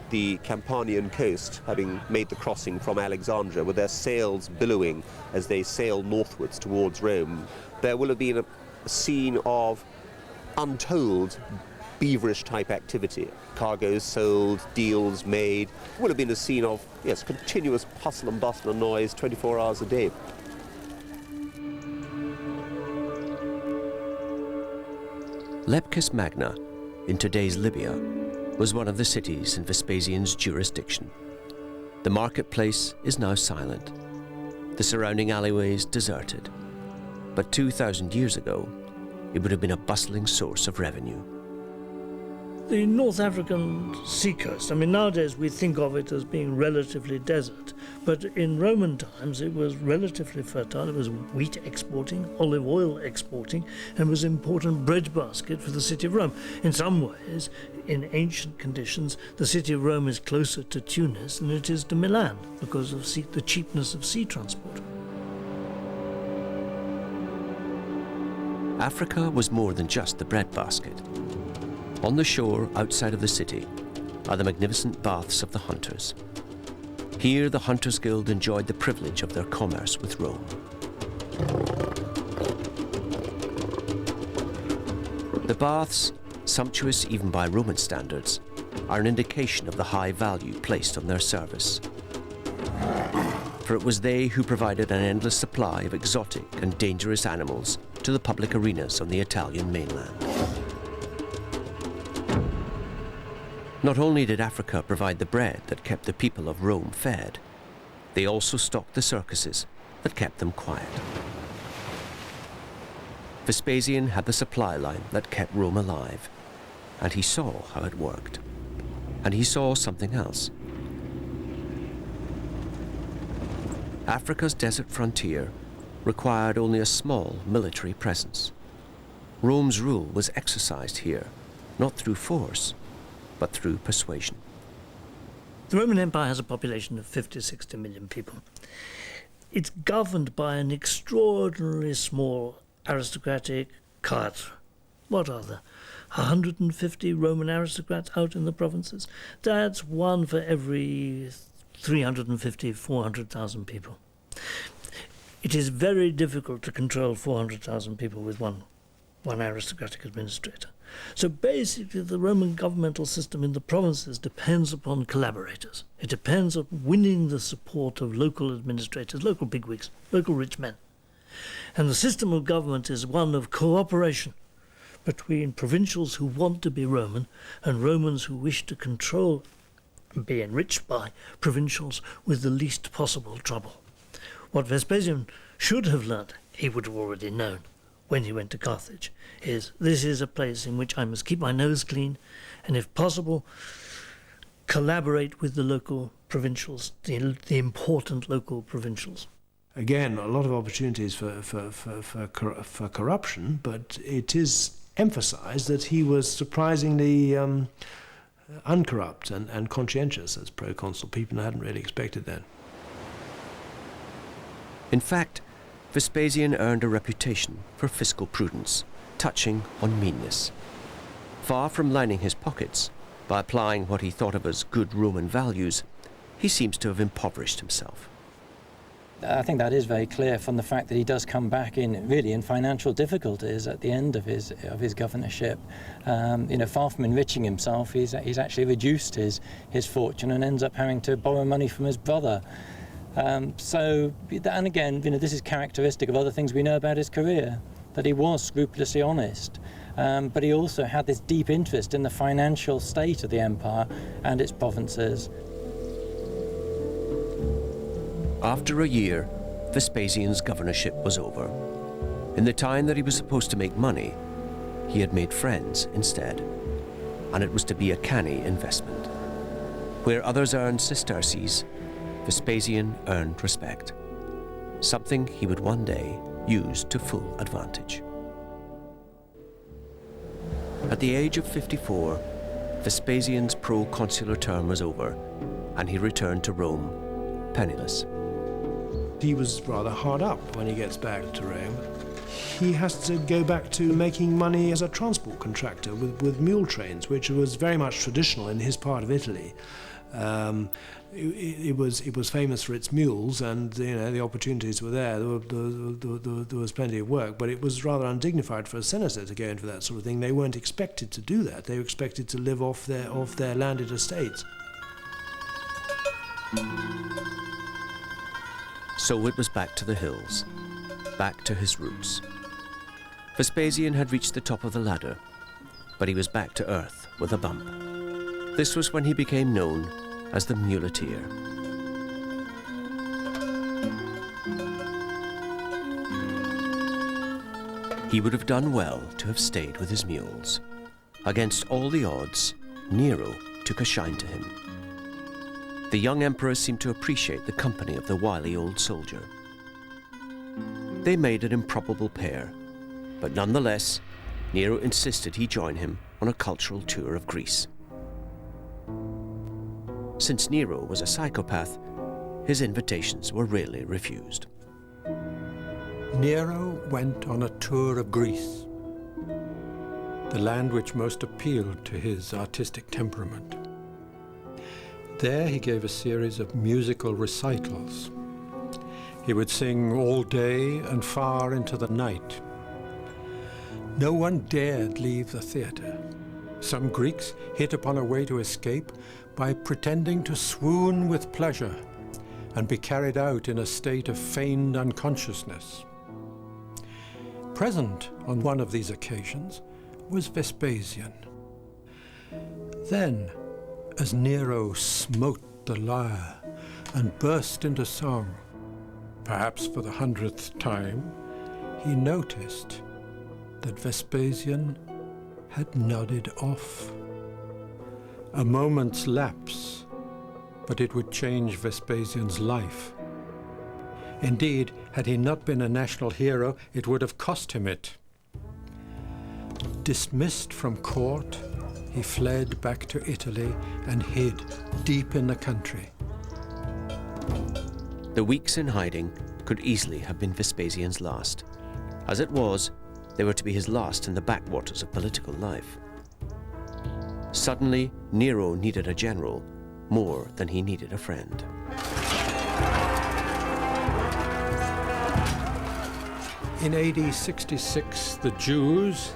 the Campanian coast, having made the crossing from Alexandria, with their sails billowing as they sailed northwards towards Rome. There will have been a scene of untold beaverish type activity. Cargoes sold, deals made. It will have been a scene of, yes, continuous hustle and bustle and noise 24 hours a day. Leptis Magna, in today's Libya, was one of the cities in Vespasian's jurisdiction. The marketplace is now silent, the surrounding alleyways deserted. But 2,000 years ago, it would have been a bustling source of revenue. The North African seacoast, I mean, nowadays we think of it as being relatively desert, but in Roman times it was relatively fertile. It was wheat exporting, olive oil exporting, and was an important breadbasket for the city of Rome. In some ways, in ancient conditions, the city of Rome is closer to Tunis than it is to Milan because of the cheapness of sea transport. Africa was more than just the breadbasket. On the shore outside of the city are the magnificent baths of the hunters. Here the Hunters' Guild enjoyed the privilege of their commerce with Rome. The baths, sumptuous even by Roman standards, are an indication of the high value placed on their service. For it was they who provided an endless supply of exotic and dangerous animals to the public arenas on the Italian mainland. Not only did Africa provide the bread that kept the people of Rome fed, they also stocked the circuses that kept them quiet. Vespasian had the supply line that kept Rome alive, and he saw how it worked. And he saw something else. Africa's desert frontier required only a small military presence. Rome's rule was exercised here, not through force, but through persuasion. The Roman Empire has a population of 50-60 million people. It's governed by an extraordinarily small aristocratic cadre. What are there? 150 Roman aristocrats out in the provinces? That's one for every 350, 400,000 people. It is very difficult to control 400,000 people with one aristocratic administrator. So basically the Roman governmental system in the provinces depends upon collaborators. It depends on winning the support of local administrators, local bigwigs, local rich men. And the system of government is one of cooperation between provincials who want to be Roman and Romans who wish to control and be enriched by provincials with the least possible trouble. What Vespasian should have learned, he would have already known when he went to Carthage, is this is a place in which I must keep my nose clean and, if possible, collaborate with the local provincials, the important local provincials. Again, a lot of opportunities for corruption, but it is emphasized that he was surprisingly uncorrupt and conscientious as proconsul. People hadn't really expected that. In fact, Vespasian earned a reputation for fiscal prudence, touching on meanness. Far from lining his pockets by applying what he thought of as good Roman values, he seems to have impoverished himself. I think that is very clear from the fact that he does come back in financial difficulties at the end of his governorship. Far from enriching himself, he's actually reduced his fortune and ends up having to borrow money from his brother. And again, this is characteristic of other things we know about his career, that he was scrupulously honest, but he also had this deep interest in the financial state of the empire and its provinces. After a year, Vespasian's governorship was over. In the time that he was supposed to make money, he had made friends instead, and it was to be a canny investment. Where others earned sesterces, Vespasian earned respect, something he would one day use to full advantage. At the age of 54, Vespasian's proconsular term was over, and he returned to Rome, penniless. He was rather hard up when he gets back to Rome. He has to go back to making money as a transport contractor with mule trains, which was very much traditional in his part of Italy. It was famous for its mules, and the opportunities were there. There was plenty of work, but it was rather undignified for a senator to go in for that sort of thing. They weren't expected to do that. They were expected to live off their landed estates. So it was back to the hills, back to his roots. Vespasian had reached the top of the ladder, but he was back to earth with a bump. This was when he became known as the muleteer. He would have done well to have stayed with his mules. Against all the odds, Nero took a shine to him. The young emperor seemed to appreciate the company of the wily old soldier. They made an improbable pair, but nonetheless, Nero insisted he join him on a cultural tour of Greece. Since Nero was a psychopath, his invitations were rarely refused. Nero went on a tour of Greece, the land which most appealed to his artistic temperament. There he gave a series of musical recitals. He would sing all day and far into the night. No one dared leave the theatre. Some Greeks hit upon a way to escape by pretending to swoon with pleasure and be carried out in a state of feigned unconsciousness. Present on one of these occasions was Vespasian. Then, as Nero smote the lyre and burst into song, perhaps for the 100th time, he noticed that Vespasian had nodded off. A moment's lapse, but it would change Vespasian's life. Indeed, had he not been a national hero, it would have cost him it. Dismissed from court, he fled back to Italy and hid deep in the country. The weeks in hiding could easily have been Vespasian's last. As it was, they were to be his last in the backwaters of political life. Suddenly, Nero needed a general more than he needed a friend. In AD 66, the Jews,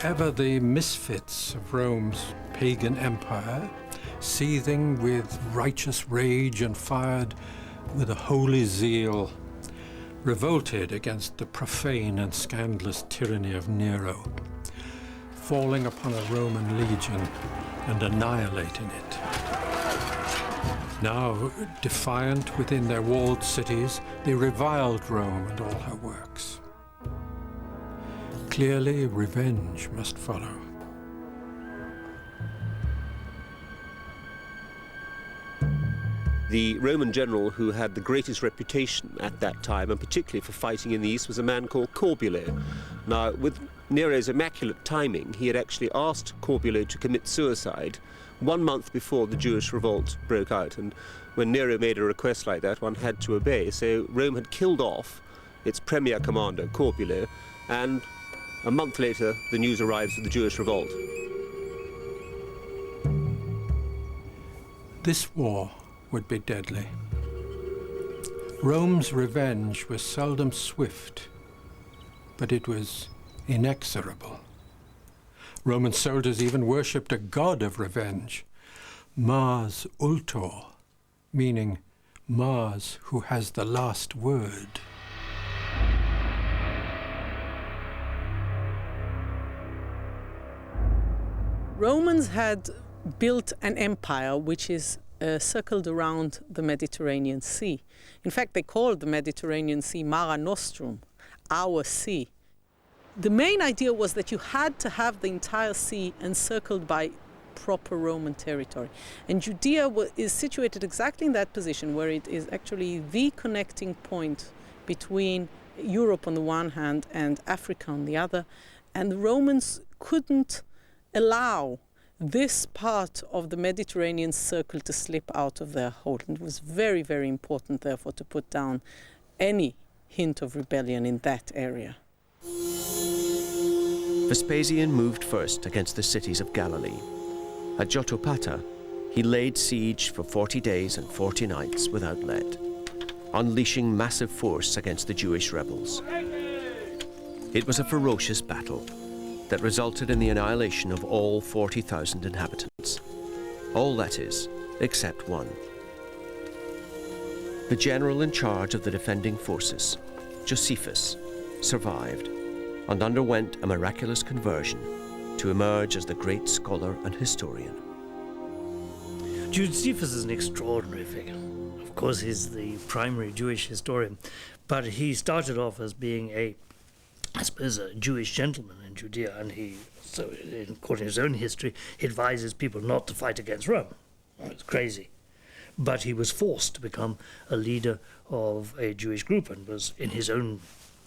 ever the misfits of Rome's pagan empire, seething with righteous rage and fired with a holy zeal, revolted against the profane and scandalous tyranny of Nero, falling upon a Roman legion and annihilating it. Now, defiant within their walled cities, they reviled Rome and all her works. Clearly, revenge must follow. The Roman general who had the greatest reputation at that time, and particularly for fighting in the east, was a man called Corbulo. Now, with Nero's immaculate timing, he had actually asked Corbulo to commit suicide 1 month before the Jewish revolt broke out. And when Nero made a request like that, one had to obey. So Rome had killed off its premier commander, Corbulo, and a month later, the news arrives of the Jewish revolt. This war would be deadly. Rome's revenge was seldom swift, but it was inexorable. Roman soldiers even worshipped a god of revenge, Mars Ultor, meaning Mars who has the last word. Romans had built an empire which is circled around the Mediterranean Sea. In fact, they called the Mediterranean Sea Mare Nostrum, our sea. The main idea was that you had to have the entire sea encircled by proper Roman territory. And Judea is situated exactly in that position, where it is actually the connecting point between Europe on the one hand and Africa on the other. And the Romans couldn't allow this part of the Mediterranean circle to slip out of their hold. And it was very, very important, therefore, to put down any hint of rebellion in that area. Vespasian moved first against the cities of Galilee. At Jotapata, he laid siege for 40 days and 40 nights without let, unleashing massive force against the Jewish rebels. It was a ferocious battle that resulted in the annihilation of all 40,000 inhabitants. All, that is, except one. The general in charge of the defending forces, Josephus, survived and underwent a miraculous conversion to emerge as the great scholar and historian. Josephus is an extraordinary figure. Of course, he's the primary Jewish historian, but he started off as being a Jewish gentleman in Judea, and so according to his own history, he advises people not to fight against Rome. It's crazy. But he was forced to become a leader of a Jewish group and was, in his own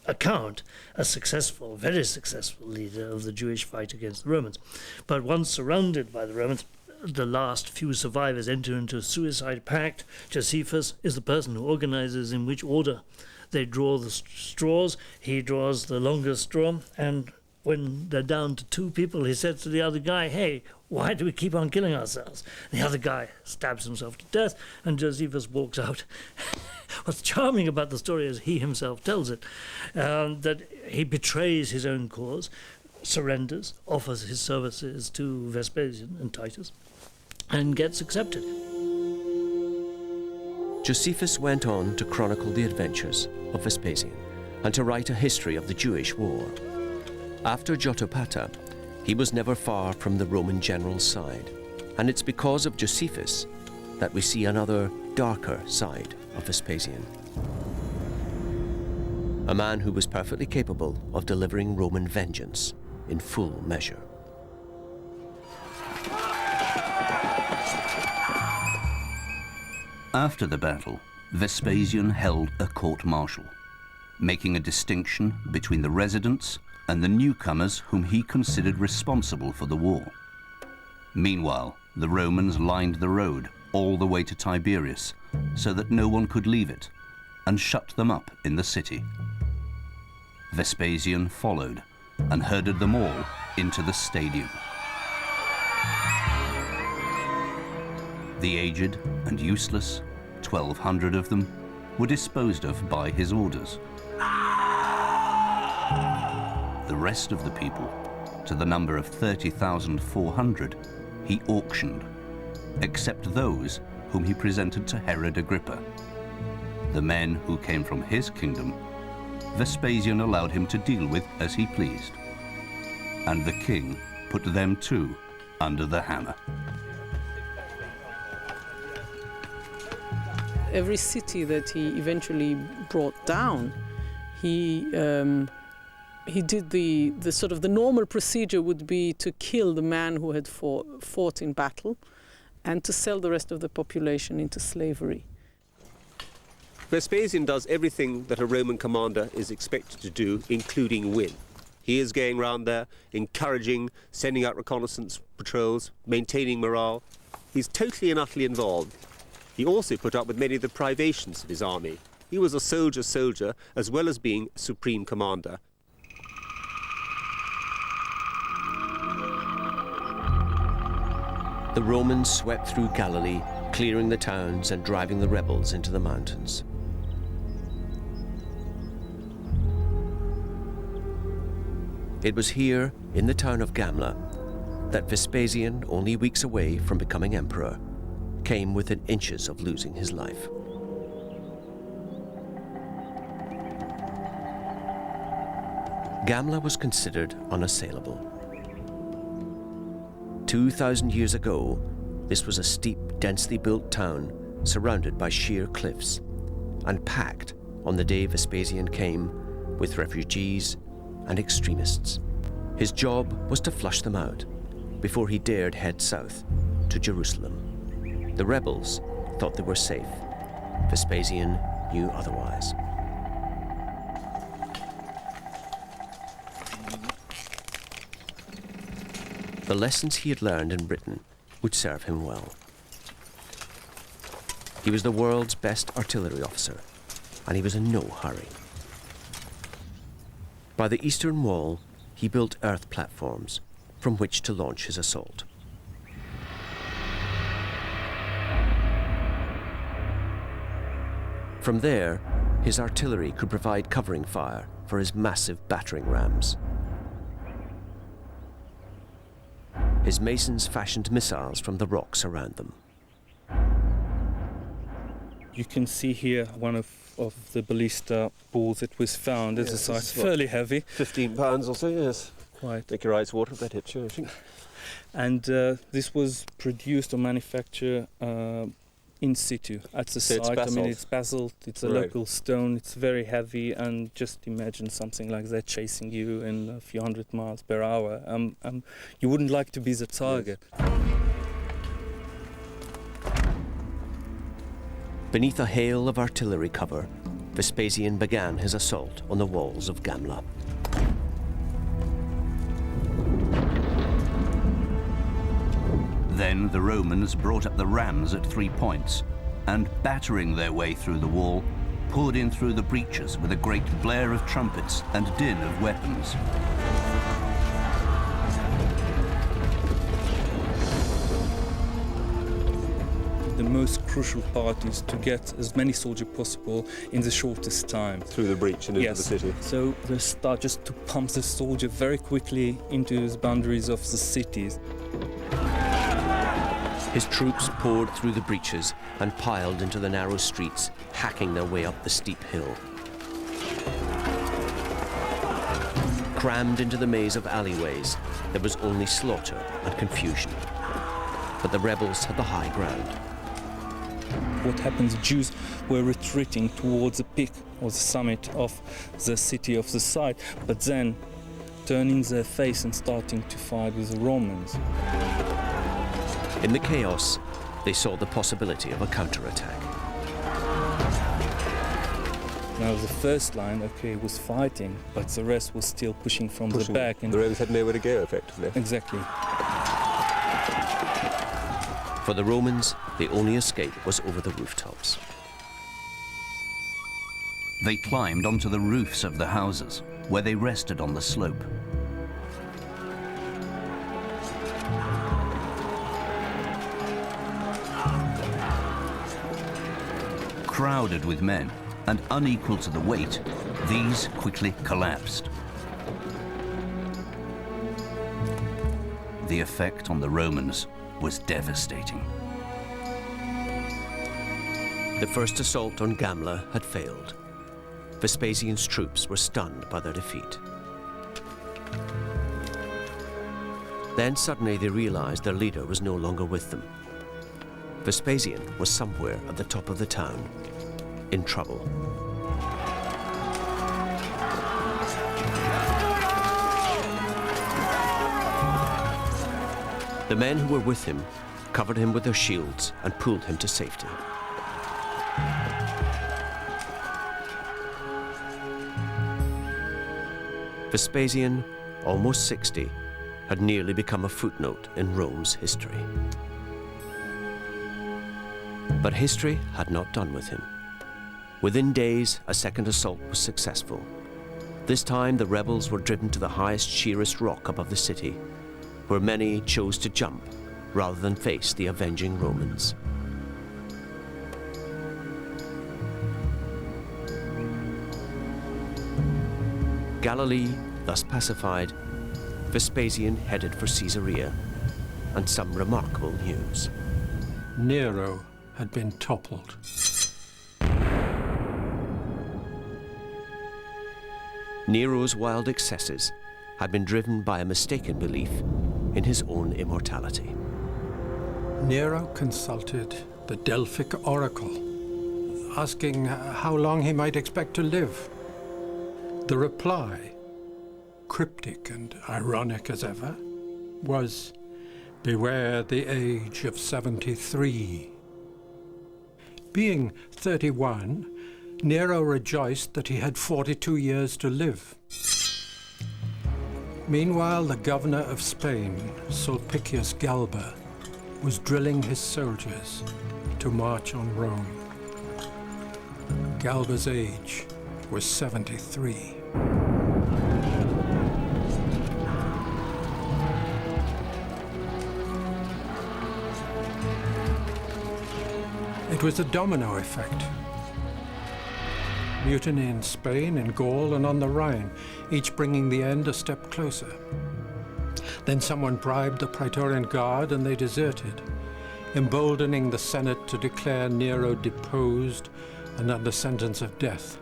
account, a successful, very successful leader of the Jewish fight against the Romans. But once surrounded by the Romans, the last few survivors enter into a suicide pact. Josephus is the person who organizes in which order they draw the straws. He draws the longest straw, and when they're down to 2 people, he says to the other guy, "Hey, why do we keep on killing ourselves?" And the other guy stabs himself to death, and Josephus walks out. What's charming about the story is he himself tells it, that he betrays his own cause, surrenders, offers his services to Vespasian and Titus, and gets accepted. Josephus went on to chronicle the adventures of Vespasian and to write a history of the Jewish war. After Jotapata, he was never far from the Roman general's side, and it's because of Josephus that we see another darker side of Vespasian. A man who was perfectly capable of delivering Roman vengeance in full measure. After the battle, Vespasian held a court-martial, making a distinction between the residents and the newcomers whom he considered responsible for the war. Meanwhile, the Romans lined the road all the way to Tiberias so that no one could leave it, and shut them up in the city. Vespasian followed and herded them all into the stadium. The aged and useless, 1,200 of them, were disposed of by his orders. The rest of the people, to the number of 30,400, he auctioned, except those whom he presented to Herod Agrippa. The men who came from his kingdom, Vespasian allowed him to deal with as he pleased, and the king put them too under the hammer. Every city that he eventually brought down, he did the sort of the normal procedure would be to kill the man who had fought in battle and to sell the rest of the population into slavery. Vespasian does everything that a Roman commander is expected to do, including win. He is going around there, encouraging, sending out reconnaissance patrols, maintaining morale. He's totally and utterly involved. He also put up with many of the privations of his army. He was a soldier as well as being supreme commander. The Romans swept through Galilee clearing the towns and driving the rebels into the mountains. It was here, in the town of Gamla, that Vespasian, only weeks away from becoming emperor, came within inches of losing his life. Gamla was considered unassailable. 2,000 years ago, this was a steep, densely built town surrounded by sheer cliffs and packed on the day Vespasian came with refugees and extremists. His job was to flush them out before he dared head south to Jerusalem. The rebels thought they were safe. Vespasian knew otherwise. The lessons he had learned in Britain would serve him well. He was the world's best artillery officer, and he was in no hurry. By the eastern wall, he built earth platforms from which to launch his assault. From there, his artillery could provide covering fire for his massive battering rams. His masons fashioned missiles from the rocks around them. You can see here one of the ballista balls that was found as a size, fairly heavy. 15 pounds or so, yes. Quite. Take your ice water if that hits you, I think. And this was produced or manufactured in situ at the So it's site. I mean, basalt. it's basalt, it's a Right. local stone, it's very heavy, and just imagine something like that chasing you in a few hundred miles per hour. You wouldn't like to be the target. Beneath a hail of artillery cover, Vespasian began his assault on the walls of Gamla. Then the Romans brought up the rams at 3 points and, battering their way through the wall, poured in through the breaches with a great blare of trumpets and din of weapons. The most crucial part is to get as many soldiers possible in the shortest time. Through the breach and into Yes. the city. So they start just to pump the soldier very quickly into the boundaries of the cities. His troops poured through the breaches and piled into the narrow streets, hacking their way up the steep hill. Crammed into the maze of alleyways, there was only slaughter and confusion. But the rebels had the high ground. What happens, Jews were retreating towards the peak or the summit of the city of the site, but then turning their face and starting to fight with the Romans. In the chaos, they saw the possibility of a counterattack. Now the first line, okay, was fighting, but the rest was still pushing from the back. And The Romans had nowhere to go, effectively. exactly. For the Romans, the only escape was over the rooftops. They climbed onto the roofs of the houses, where they rested on the slope. Crowded with men and unequal to the weight, these quickly collapsed. The effect on the Romans was devastating. The first assault on Gamla had failed. Vespasian's troops were stunned by their defeat. Then suddenly they realized their leader was no longer with them. Vespasian was somewhere at the top of the town, in trouble. The men who were with him covered him with their shields and pulled him to safety. Vespasian, almost 60, had nearly become a footnote in Rome's history. But history had not done with him. Within days, a second assault was successful. This time, the rebels were driven to the highest, sheerest rock above the city, where many chose to jump rather than face the avenging Romans. Galilee thus pacified, Vespasian headed for Caesarea, and some remarkable news. Nero had been toppled. Nero's wild excesses had been driven by a mistaken belief in his own immortality. Nero consulted the Delphic oracle, asking how long he might expect to live. The reply, cryptic and ironic as ever, was, "Beware the age of 73. Being 31, Nero rejoiced that he had 42 years to live. Meanwhile, the governor of Spain, Sulpicius Galba, was drilling his soldiers to march on Rome. Galba's age was 73. It was a domino effect. Mutiny in Spain, in Gaul, and on the Rhine, each bringing the end a step closer. Then someone bribed the Praetorian Guard and they deserted, emboldening the Senate to declare Nero deposed and under sentence of death.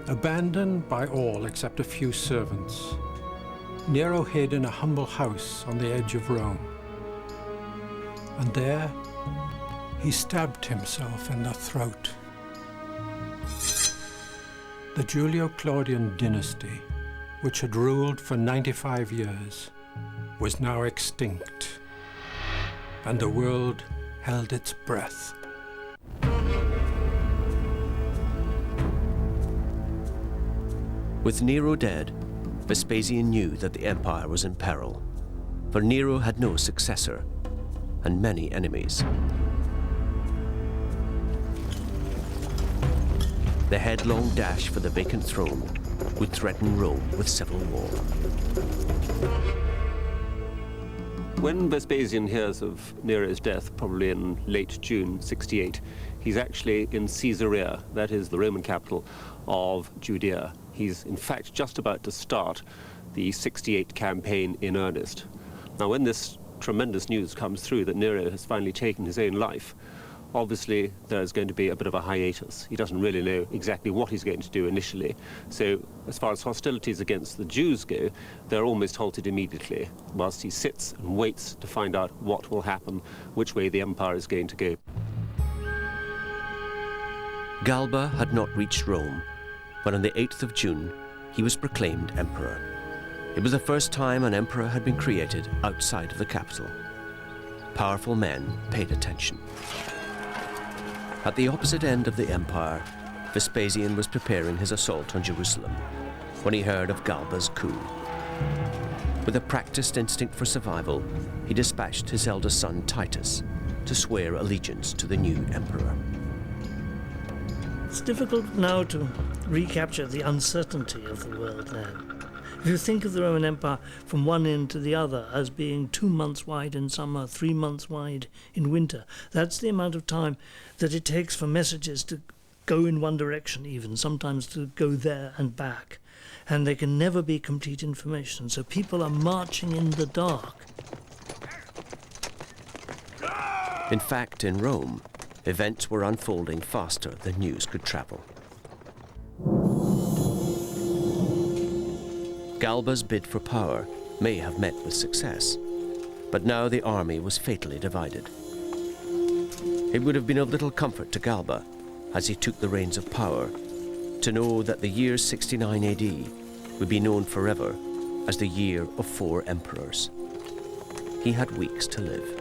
Abandoned by all except a few servants, Nero hid in a humble house on the edge of Rome. And there, he stabbed himself in the throat. The Julio-Claudian dynasty, which had ruled for 95 years, was now extinct, and the world held its breath. With Nero dead, Vespasian knew that the empire was in peril, for Nero had no successor and many enemies. The headlong dash for the vacant throne would threaten Rome with civil war. When Vespasian hears of Nero's death, probably in late June 68, he's actually in Caesarea, that is the Roman capital of Judea. He's in fact just about to start the 68 campaign in earnest. Now when this tremendous news comes through that Nero has finally taken his own life, obviously there's going to be a bit of a hiatus. He doesn't really know exactly what he's going to do initially. So as far as hostilities against the Jews go, they're almost halted immediately, whilst he sits and waits to find out what will happen, which way the empire is going to go. Galba had not reached Rome, but on the 8th of June, he was proclaimed emperor. It was the first time an emperor had been created outside of the capital. Powerful men paid attention. At the opposite end of the empire, Vespasian was preparing his assault on Jerusalem when he heard of Galba's coup. With a practiced instinct for survival, he dispatched his eldest son Titus to swear allegiance to the new emperor. It's difficult now to recapture the uncertainty of the world then. If you think of the Roman Empire from one end to the other as being 2 months wide in summer, 3 months wide in winter, that's the amount of time that it takes for messages to go in one direction even, sometimes to go there and back. And they can never be complete information, so people are marching in the dark. In fact, in Rome, events were unfolding faster than news could travel. Galba's bid for power may have met with success, but now the army was fatally divided. It would have been of little comfort to Galba, as he took the reins of power, to know that the year 69 AD would be known forever as the year of 4 emperors. He had weeks to live.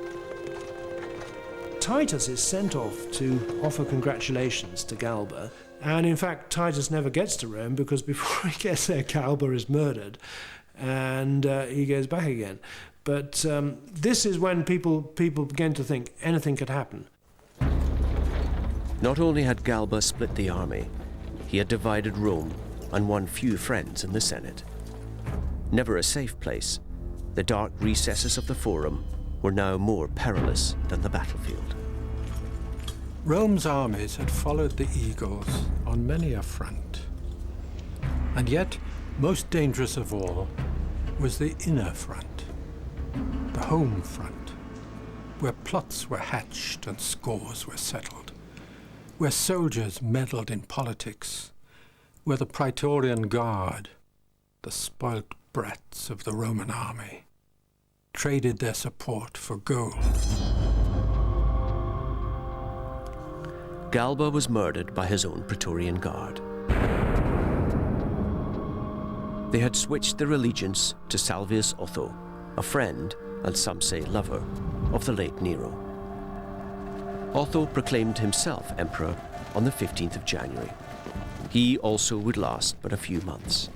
Titus is sent off to offer congratulations to Galba, and in fact Titus never gets to Rome because before he gets there Galba is murdered and he goes back again. But this is when people began to think anything could happen. Not only had Galba split the army, he had divided Rome and won few friends in the Senate. Never a safe place, the dark recesses of the Forum were now more perilous than the battlefield. Rome's armies had followed the eagles on many a front. And yet, most dangerous of all was the inner front, the home front, where plots were hatched and scores were settled, where soldiers meddled in politics, where the Praetorian Guard, the spoilt brats of the Roman army, traded their support for gold. Galba was murdered by his own Praetorian Guard. They had switched their allegiance to Salvius Otho, a friend, and some say lover, of the late Nero. Otho proclaimed himself emperor on the 15th of January. He also would last but a few months.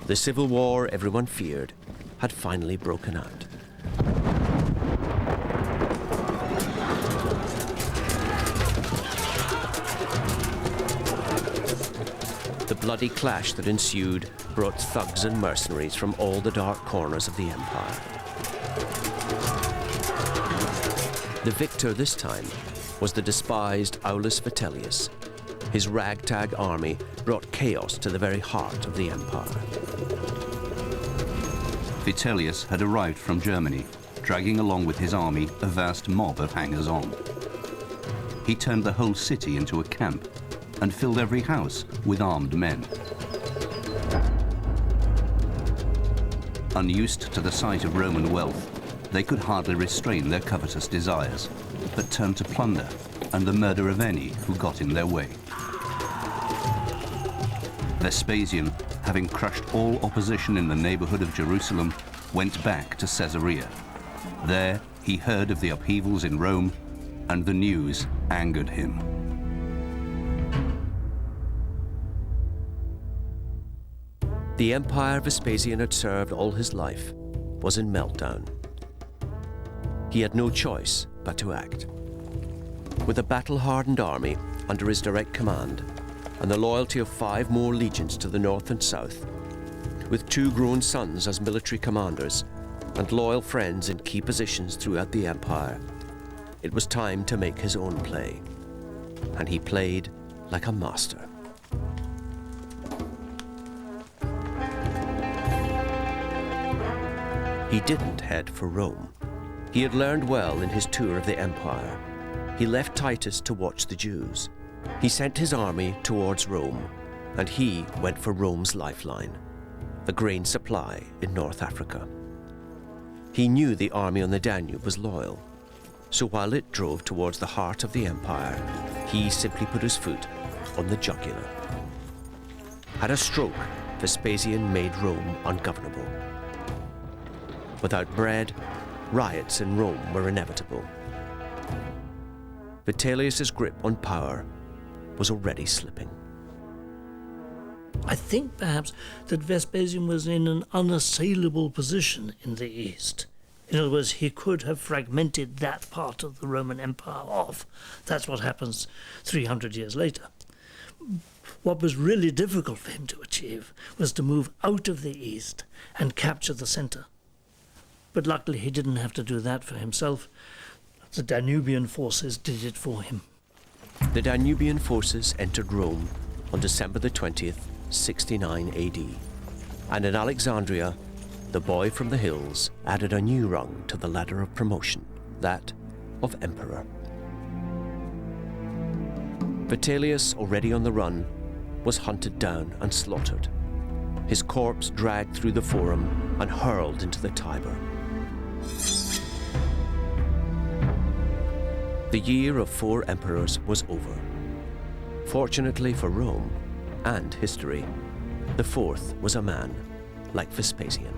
The civil war everyone feared had finally broken out. The bloody clash that ensued brought thugs and mercenaries from all the dark corners of the empire. The victor this time was the despised Aulus Vitellius. His ragtag army brought chaos to the very heart of the empire. Vitellius had arrived from Germany, dragging along with his army a vast mob of hangers-on. He turned the whole city into a camp and filled every house with armed men. Unused to the sight of Roman wealth, they could hardly restrain their covetous desires, but turned to plunder and the murder of any who got in their way. Vespasian, having crushed all opposition in the neighborhood of Jerusalem, went back to Caesarea. There he heard of the upheavals in Rome, and the news angered him. The empire Vespasian had served all his life was in meltdown. He had no choice but to act. With a battle-hardened army under his direct command, and the loyalty of 5 more legions to the north and south, with 2 grown sons as military commanders, and loyal friends in key positions throughout the empire, it was time to make his own play. And he played like a master. He didn't head for Rome. He had learned well in his tour of the empire. He left Titus to watch the Jews. He sent his army towards Rome, and he went for Rome's lifeline, the grain supply in North Africa. He knew the army on the Danube was loyal, so while it drove towards the heart of the empire, he simply put his foot on the jugular. At a stroke, Vespasian made Rome ungovernable. Without bread, riots in Rome were inevitable. Vitellius's grip on power was already slipping. I think perhaps that Vespasian was in an unassailable position in the East. In other words, he could have fragmented that part of the Roman Empire off. That's what happens 300 years later. What was really difficult for him to achieve was to move out of the East and capture the center. But luckily he didn't have to do that for himself. The Danubian forces did it for him. The Danubian forces entered Rome on December the 20th, 69 AD. And in Alexandria, the boy from the hills added a new rung to the ladder of promotion, that of emperor. Vitellius, already on the run, was hunted down and slaughtered. His corpse dragged through the Forum and hurled into the Tiber. The year of 4 emperors was over. Fortunately for Rome and history, the 4th was a man like Vespasian.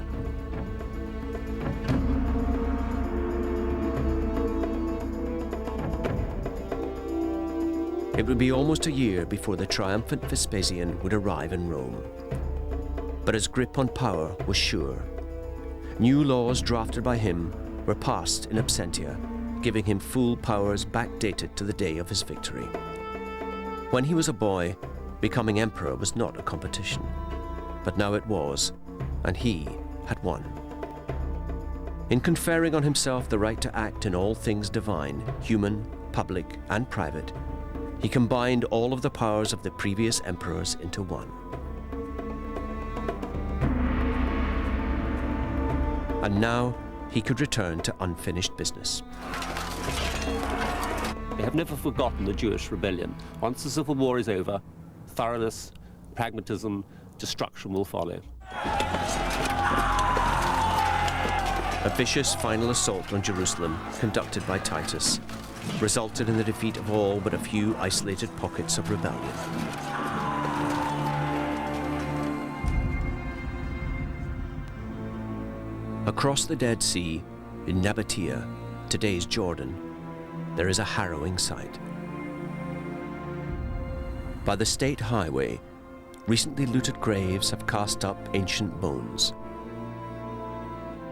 It would be almost a year before the triumphant Vespasian would arrive in Rome. But his grip on power was sure. New laws drafted by him were passed in absentia, giving him full powers backdated to the day of his victory. When he was a boy, becoming emperor was not a competition, but now it was, and he had won. In conferring on himself the right to act in all things divine, human, public, and private, he combined all of the powers of the previous emperors into one. And now he could return to unfinished business. They have never forgotten the Jewish rebellion. Once the civil war is over, thoroughness, pragmatism, destruction will follow. A vicious final assault on Jerusalem, conducted by Titus, resulted in the defeat of all but a few isolated pockets of rebellion. Across the Dead Sea, in Nabatea, today's Jordan, there is a harrowing sight. By the state highway, recently looted graves have cast up ancient bones.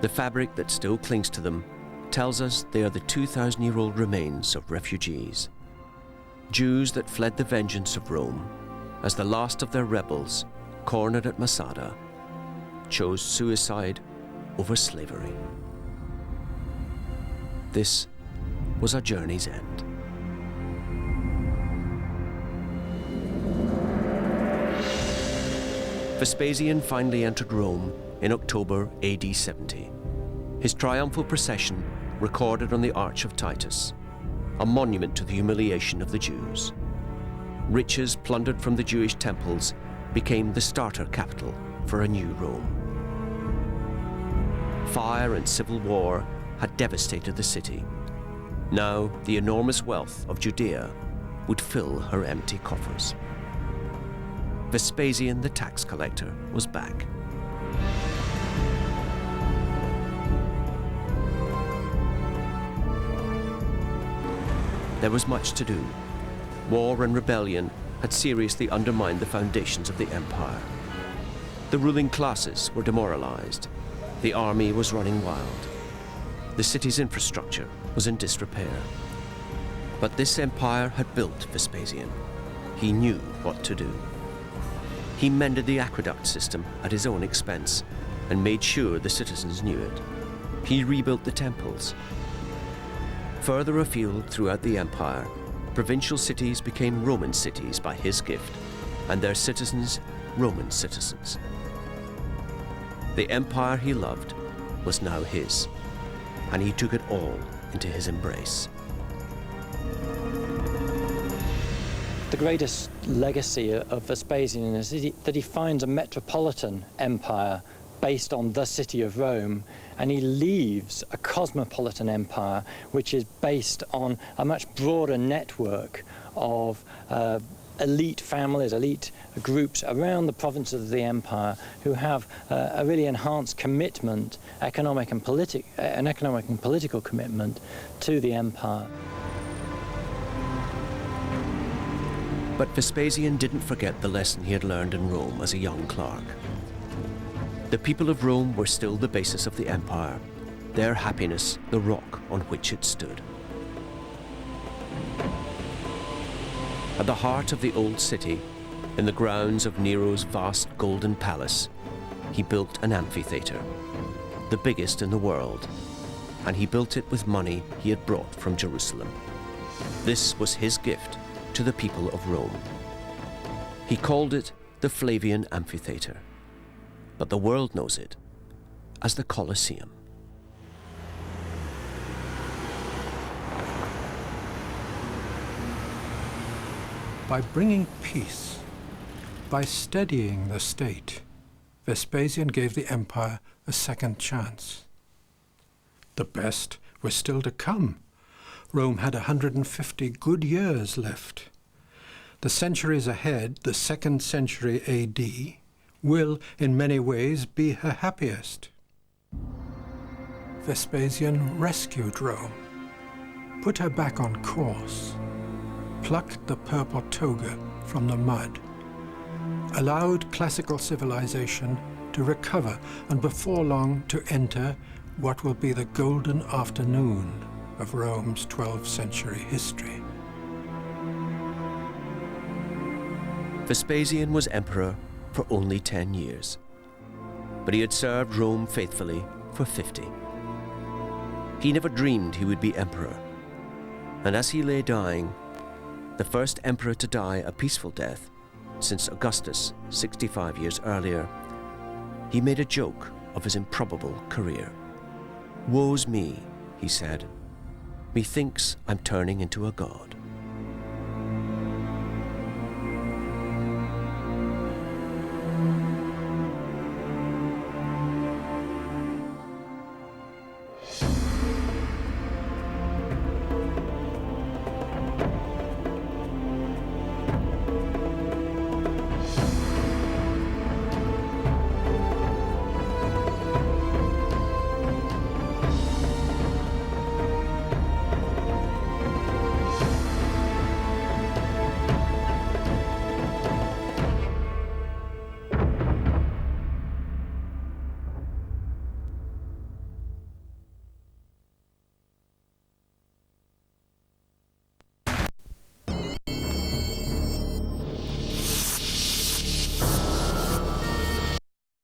The fabric that still clings to them tells us they are the 2,000-year-old remains of refugees, Jews that fled the vengeance of Rome as the last of their rebels, cornered at Masada, chose suicide over slavery. This was our journey's end. Vespasian finally entered Rome in October AD 70. His triumphal procession recorded on the Arch of Titus, a monument to the humiliation of the Jews. Riches plundered from the Jewish temples became the starter capital for a new Rome. Fire and civil war had devastated the city. Now the enormous wealth of Judea would fill her empty coffers. Vespasian the tax collector was back. There was much to do. War and rebellion had seriously undermined the foundations of the empire. The ruling classes were demoralized. The army was running wild. The city's infrastructure was in disrepair. But this empire had built Vespasian. He knew what to do. He mended the aqueduct system at his own expense and made sure the citizens knew it. He rebuilt the temples. Further afield throughout the empire, provincial cities became Roman cities by his gift, and their citizens Roman citizens. The empire he loved was now his, and he took it all into his embrace. The greatest legacy of Vespasian is that he finds a metropolitan empire based on the city of Rome, and he leaves a cosmopolitan empire which is based on a much broader network of elite families, elite groups around the provinces of the empire who have a really enhanced commitment, economic and political commitment to the empire. But Vespasian didn't forget the lesson he had learned in Rome as a young clerk. The people of Rome were still the basis of the empire, their happiness the rock on which it stood. At the heart of the old city, in the grounds of Nero's vast golden palace, he built an amphitheater, the biggest in the world, and he built it with money he had brought from Jerusalem. This was his gift to the people of Rome. He called it the Flavian Amphitheater, but the world knows it as the Colosseum. By bringing peace, by steadying the state, Vespasian gave the empire a second chance. The best was still to come. Rome had 150 good years left. The centuries ahead, the 2nd century AD, will in many ways be her happiest. Vespasian rescued Rome, put her back on course, plucked the purple toga from the mud, allowed classical civilization to recover and before long to enter what will be the golden afternoon of Rome's 12th century history. Vespasian was emperor for only 10 years, but he had served Rome faithfully for 50. He never dreamed he would be emperor, and as he lay dying, the first emperor to die a peaceful death since Augustus 65 years earlier, he made a joke of his improbable career. "Woe's me," he said. "Methinks I'm turning into a god."